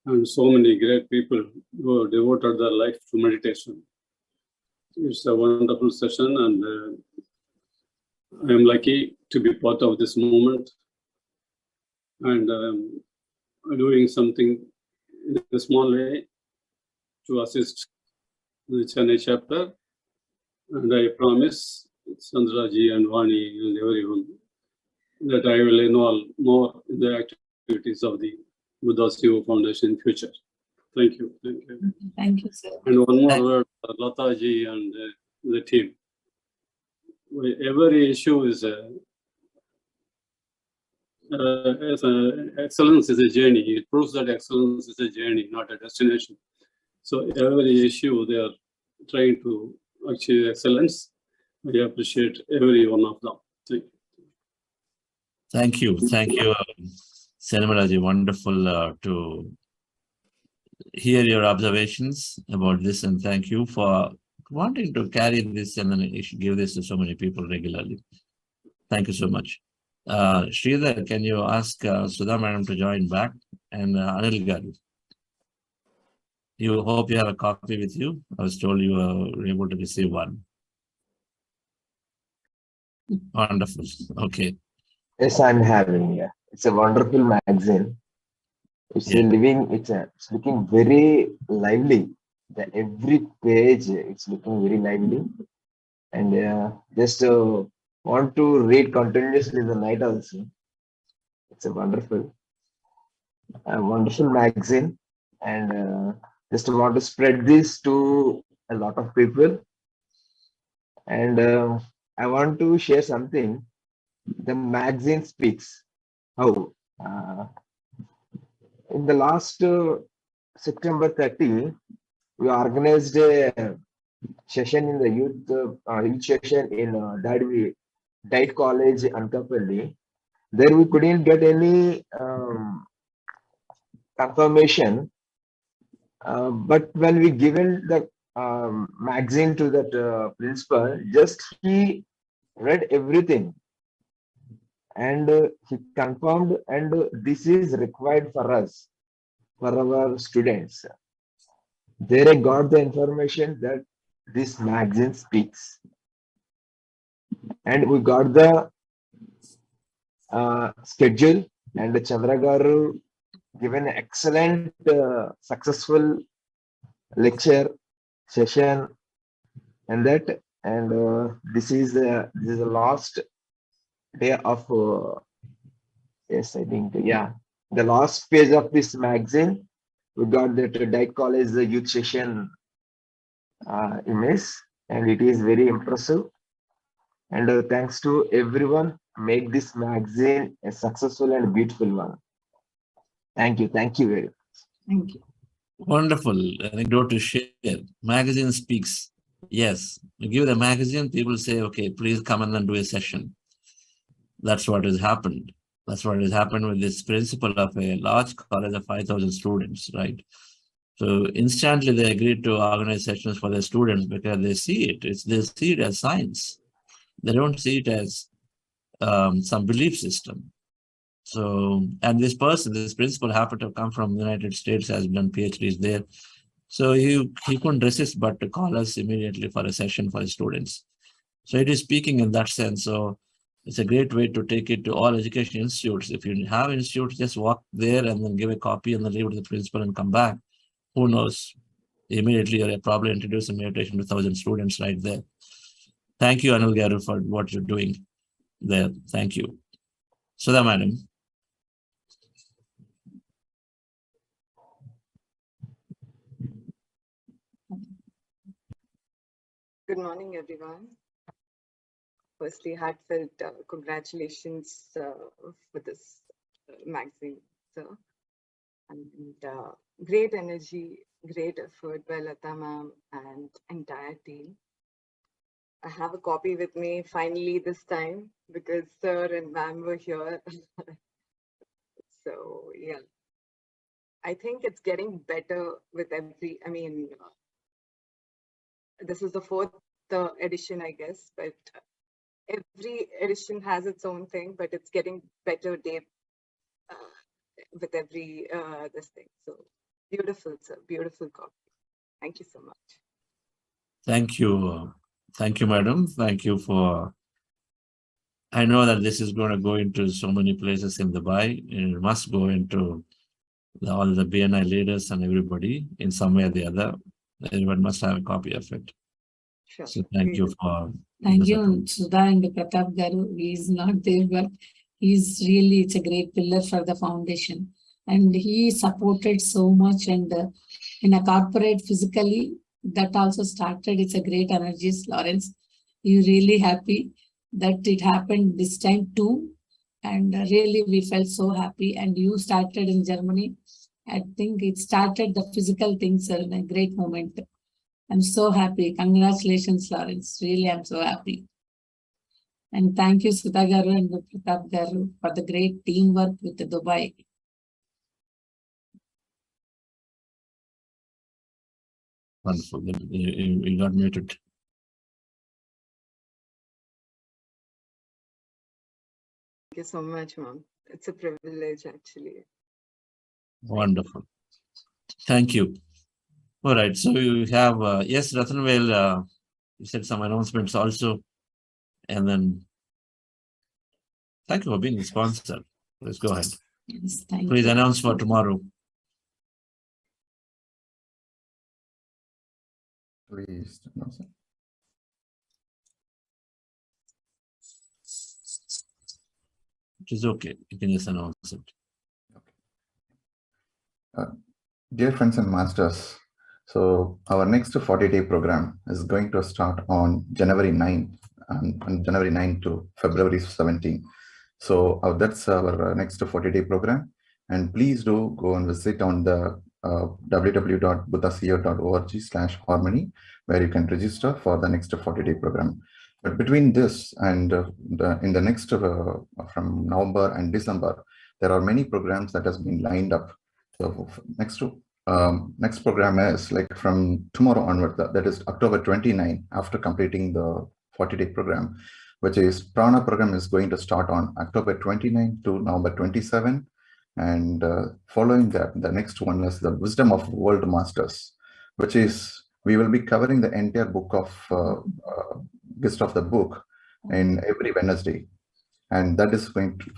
Speaker 18: and so many great people who have devoted their life to meditation. It's a wonderful session, and I am lucky to be part of this movement and doing something in a small way to assist the Chennai chapter. And I promise Chandraji and Vani and everyone that I will involve more in the activities of the Buddha CEO Foundation in future. Thank you. Thank you.
Speaker 13: Thank you, sir.
Speaker 18: And one more word, Lataji and the team. Every issue is excellence is a journey. It proves that excellence is a journey, not a destination. So every issue they are trying to achieve excellence. I appreciate every one of them. Thank you.
Speaker 1: Thank you. Thank you, Senamaraji. Wonderful to hear your observations about this, and thank you for wanting to carry this and then you should give this to so many people regularly. Thank you so much. Sridhar, can you ask Sudha Madam to join back? And Anil Garu. You hope you have a copy with you. I was told you were able to receive one. Wonderful. Okay.
Speaker 14: Yes, I'm having. Yeah, it's a wonderful magazine. It's a living. It's looking very lively. Every page, it's looking very lively, and just want to read continuously the night also.
Speaker 19: It's a wonderful magazine, and just want to spread this to a lot of people. And I want to share something. The magazine speaks. How? In the last September 30, we organized a session in the youth session in Diet College, Anakapalli. There we couldn't get any confirmation, but when we given the magazine to that principal, just he read everything and he confirmed, and this is required for us, for our students. There I got the information that this magazine speaks, and we got the schedule, and Chandra Garu given excellent successful lecture session, and that, and this is the last day of yes, I think, yeah, the last page of this magazine. We got that Diet College youth session image, and it is very impressive. And thanks to everyone, make this magazine a successful and beautiful one. Thank you very much.
Speaker 13: Thank you.
Speaker 1: Wonderful anecdote to share. Magazine speaks. Yes, you give the magazine, people say, okay, please come and then do a session. That's what has happened. That's what has happened with this principal of a large college of 5,000 students, right? So instantly they agreed to organize sessions for their students because they see it. They see it as science. They don't see it as some belief system. So, and this principal happened to come from the United States, has done PhDs there. So he couldn't resist but to call us immediately for a session for his students. So it is speaking in that sense. So it's a great way to take it to all education institutes. If you have institutes, just walk there and then give a copy and then leave it to the principal and come back. Who knows? Immediately you're probably introducing meditation to 1,000 students right there. Thank you, Anil Garu, for what you're doing there. Thank you. Sudha, madam.
Speaker 20: Good morning, everyone. Firstly, heartfelt congratulations for this magazine, sir. And great energy, great effort by Lata ma'am and entire team. I have a copy with me finally this time because sir and ma'am were here. So yeah, I think it's getting better with every, this is the fourth edition, I guess, but every edition has its own thing, but it's getting better day with every this thing. So beautiful, sir, beautiful copy. Thank you so much.
Speaker 1: Thank you. Thank you, madam. Thank you for, I know that this is going to go into so many places in Dubai. It must go into all the BNI leaders and everybody in some way or the other. Everyone must have a copy of it.
Speaker 20: Sure.
Speaker 1: So thank you for.
Speaker 13: Thank you, Sudha and Pratap Garu. He is not there, but it's a great pillar for the foundation. And he supported so much, and in a corporate physically, that also started. It's a great energies, Lawrence. You're really happy that it happened this time too. And really, we felt so happy. And you started in Germany. I think it started the physical things in a great moment. I'm so happy. Congratulations, Lawrence. Really, I'm so happy. And thank you, Sudha Garu and Pratap Garu, for the great teamwork with the Dubai.
Speaker 1: Wonderful. You got muted.
Speaker 20: Thank you so much, ma'am. It's a privilege, actually.
Speaker 1: Wonderful. Thank you. All right. So you have, yes, Rathanvel, you said some announcements also. And then, thank you for being the sponsor. Let's go ahead.
Speaker 13: Yes,
Speaker 1: Please announce for tomorrow.
Speaker 21: Please announce it.
Speaker 1: It is okay. You can just announce it.
Speaker 21: Dear friends and masters, so our next 40-day program is going to start on January 9, on January 9 to February 17. So that's our next 40-day program. And please do go and visit on the www.buddhaco.org/harmony, where you can register for the next 40-day program. But between this and in the next, from November and December, there are many programs that has been lined up. So next program is like from tomorrow onward, that is October 29, after completing the 40-day program, which is Prana program is going to start on October 29 to November 27. And following that, the next one is the Wisdom of World Masters, which is, we will be covering the entire book of gist of the book in every Wednesday. And that is going to,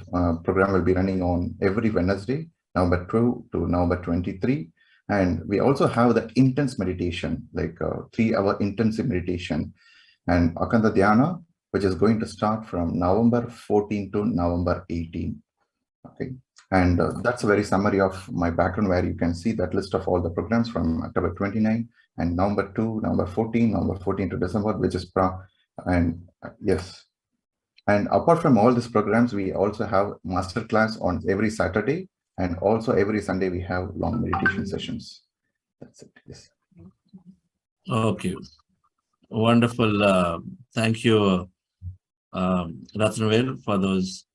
Speaker 21: program will be running on every Wednesday, November 2 to November 23. And we also have the intense meditation, like 3-hour intensive meditation, and Akanta Dhyana, which is going to start from November 14 to November 18. Okay. And that's a very summary of my background, where you can see that list of all the programs from October 29 and November 2, November 14 to December, which is yes. And apart from all these programs, we also have masterclass on every Saturday, and also every Sunday we have long meditation sessions. That's it. Yes.
Speaker 1: Okay. Wonderful. Thank you, Ratnavel, for those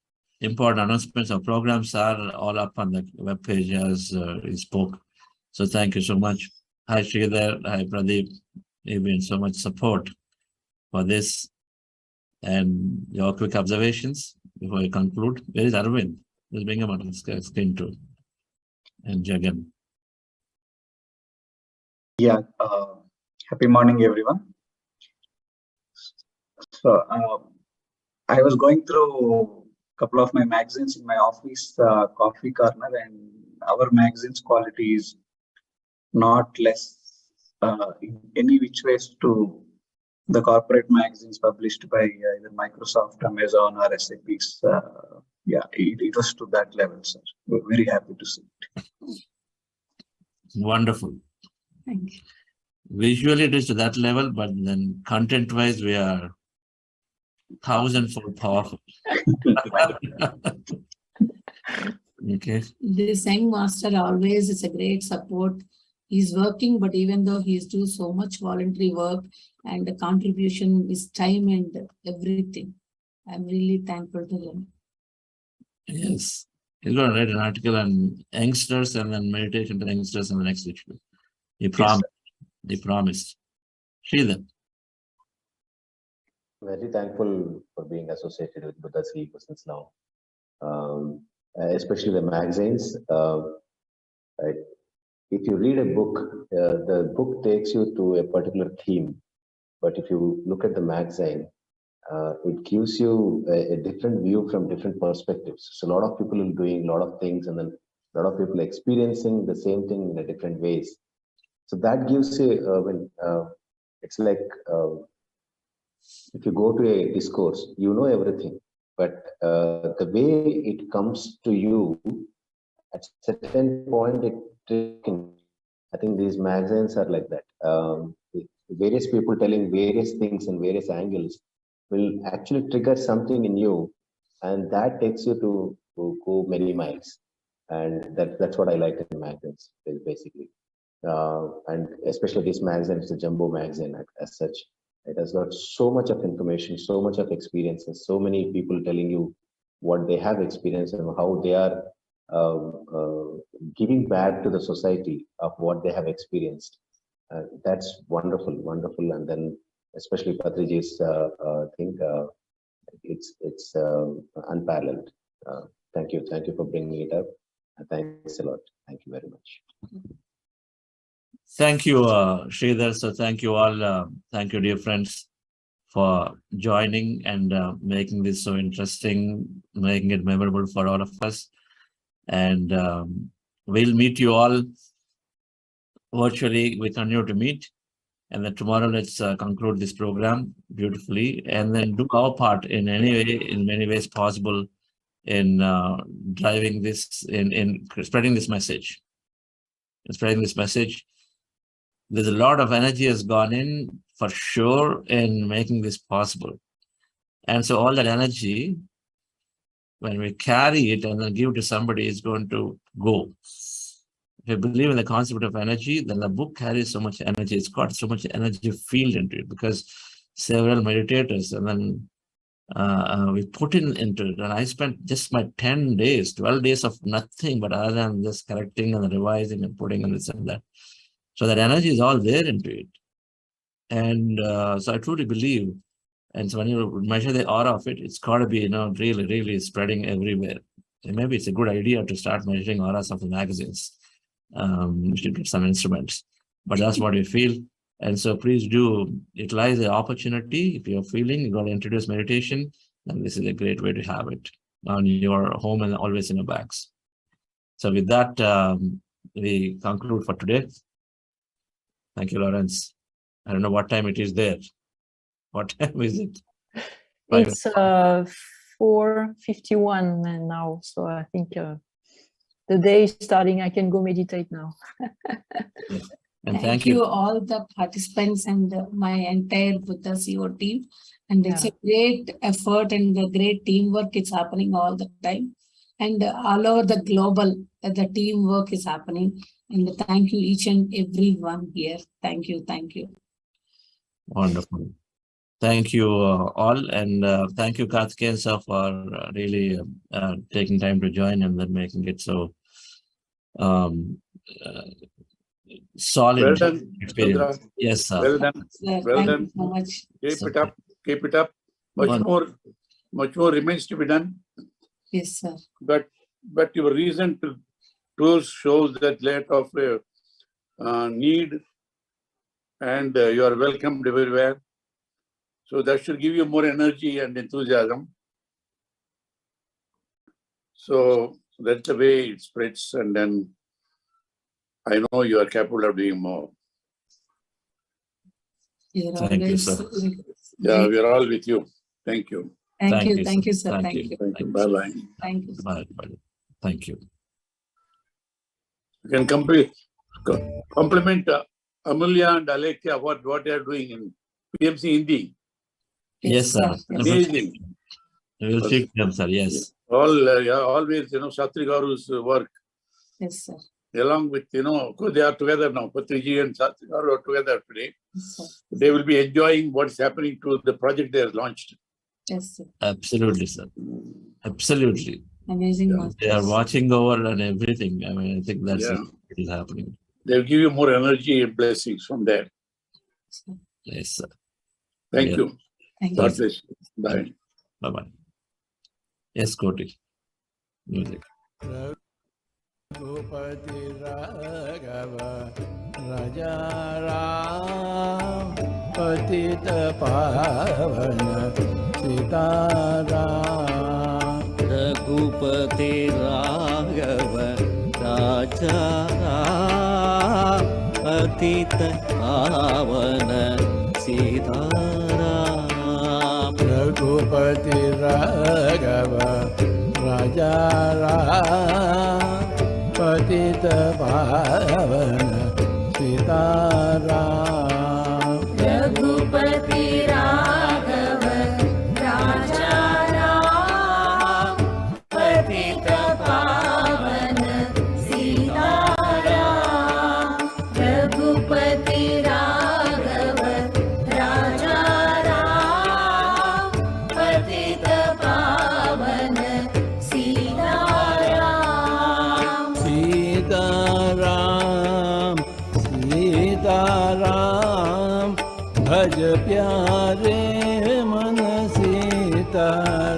Speaker 1: important announcements. Our programs are all up on the webpage as he spoke. So thank you so much. Hi, Sridhar. Hi, Pradeep. You've been so much support for this. And your quick observations before I conclude. Where is Arvind? Let's bring him on the screen too. And Jagan.
Speaker 2: Yeah. Happy morning, everyone. So I was going through couple of my magazines in my office coffee corner, and our magazine's quality is not less in any which ways to the corporate magazines published by either Microsoft, Amazon, or SAP's. Yeah, it was to that level, sir. We're very happy to see it.
Speaker 1: Wonderful.
Speaker 13: Thank you.
Speaker 1: Visually it is to that level, but then content-wise we are 1,000-fold powerful. Okay.
Speaker 13: This young master always is a great support. He's working, but even though he's doing so much voluntary work, and the contribution is time and everything, I'm really thankful to him.
Speaker 1: Yes. He's going to write an article on youngsters and then meditation to youngsters in the next issue. He promised. He promised. Sridhar.
Speaker 22: Very thankful for being associated with Buddha's ego since now, especially the magazines. If you read a book, the book takes you to a particular theme, but if you look at the magazine, it gives you a different view from different perspectives. So a lot of people are doing a lot of things, and then a lot of people experiencing the same thing in a different ways. So that gives you, it's like, if you go to a discourse, you know everything, but the way it comes to you, at a certain point, I think these magazines are like that. Various people telling various things in various angles will actually trigger something in you, and that takes you to go many miles. And that's what I like in magazines, basically. And especially this magazine, it's a jumbo magazine as such. It has got so much of information, so much of experiences, so many people telling you what they have experienced and how they are giving back to the society of what they have experienced. That's wonderful, wonderful. And then especially Patriji's thing, it's unparalleled. Thank you for bringing it up. Thanks a lot. Thank you very much.
Speaker 1: Thank you, Sridhar. So thank you all. Thank you, dear friends, for joining and making this so interesting, making it memorable for all of us. And we'll meet you all virtually. We continue to meet. And then tomorrow, let's conclude this program beautifully and then do our part in any way, in many ways possible in driving this, in spreading this message. There's a lot of energy has gone in for sure in making this possible. And so all that energy, when we carry it and then give it to somebody, is going to go. If you believe in the concept of energy, then the book carries so much energy. It's got so much energy field into it because several meditators, and then we put into it. And I spent just my 10 days, 12 days of nothing but other than just correcting and revising and putting in this and that. So that energy is all there into it. And so I truly believe, and so when you measure the aura of it, it's got to be, really, really spreading everywhere. And maybe it's a good idea to start measuring auras of the magazines. We should get some instruments, but that's what we feel. And so please do utilize the opportunity. If you're feeling you're going to introduce meditation, then this is a great way to have it on your home and always in your bags. So with that, we conclude for today. Thank you, Lawrence. I don't know what time it is there. What time is it?
Speaker 4: It's 4:51 now, so I think the day is starting. I can go meditate now.
Speaker 1: And
Speaker 13: thank you all the participants and my entire Buddha CO team. And it's a great effort and a great teamwork. It's happening all the time. And all over the global, the teamwork is happening. And thank you each and every one here. Thank you. Thank you.
Speaker 1: Wonderful. Thank you all. And thank you, Karthikeyan sir, for really taking time to join and then making it so solid.
Speaker 3: Well done,
Speaker 1: experience.
Speaker 3: Chandra.
Speaker 1: Yes, sir.
Speaker 3: Well done. Well done.
Speaker 13: So much.
Speaker 3: Keep it up. Keep it up. Much more remains to be done.
Speaker 13: Yes, sir.
Speaker 3: But your recent tools shows that lack of need, and you are welcomed everywhere. So that should give you more energy and enthusiasm. So that's the way it spreads, and then I know you are capable of doing more.
Speaker 1: Thank you, sir.
Speaker 3: Yeah, we are all with you. Thank you.
Speaker 13: Thank you, sir.
Speaker 1: Thank
Speaker 13: Thank you.
Speaker 3: Bye-bye.
Speaker 13: Thank you.
Speaker 1: Bye. Thank you.
Speaker 3: You can compliment Amulya and Alekia what they are doing in PMC Hindi.
Speaker 1: Yes, sir.
Speaker 3: Amazing.
Speaker 1: We will speak to them, sir. Yes.
Speaker 3: Always, Shatri Garu's work.
Speaker 13: Yes, sir.
Speaker 3: Along with, because they are together now. Patriji and Shatri Garu are together today.
Speaker 13: Yes, sir.
Speaker 3: They will be enjoying what's happening to the project they have launched.
Speaker 13: Yes, sir.
Speaker 1: Absolutely, sir. Absolutely.
Speaker 13: Amazing.
Speaker 1: They are watching over and everything. I mean, I think that's what is happening.
Speaker 3: They'll give you more energy and blessings from there.
Speaker 1: Yes, sir.
Speaker 3: Thank you.
Speaker 13: Thank
Speaker 3: God
Speaker 13: you.
Speaker 3: bless you. Bye.
Speaker 1: Bye-bye. Yes, Koti. Music.
Speaker 7: Ragupati Raghava Raja Ram Patita Pavana Sita Ram
Speaker 8: Ragupati Raghava Raja Ram Patita Pavana Sita Ram
Speaker 7: Ragupati Raghava Raja Ram Patita Pavana Sita Ram
Speaker 23: Ragupati Raghava Raja Ram Patita Pavana Sita Ram Ragupati Raghava Raja Ram Patita Pavana Sita Ram
Speaker 7: Sita Ram Sita Ram Bhaj pyare man Sita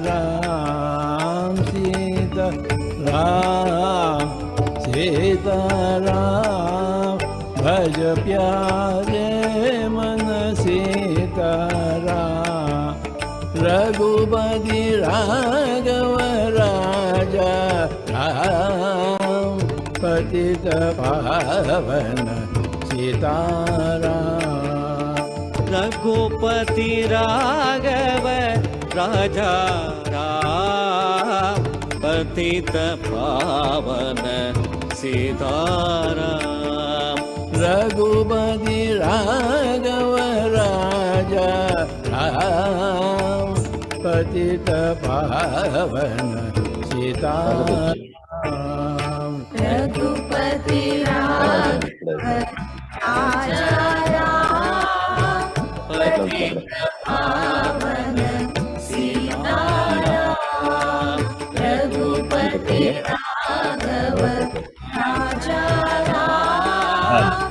Speaker 7: Ram Sita Ram Sita Ram Bhaj pyare man Sita Ram Raghupati Raghava Raja Ram Patita Pavana Sita Ram
Speaker 8: Ragupati Raghava Raja Ram पतित पावन सीताराम
Speaker 7: रघुपति राघव राजा राम पतित पावन सीताराम
Speaker 23: रघुपति राघव राजा राम पतित पावन सीताराम रघुपति राघव राजा राम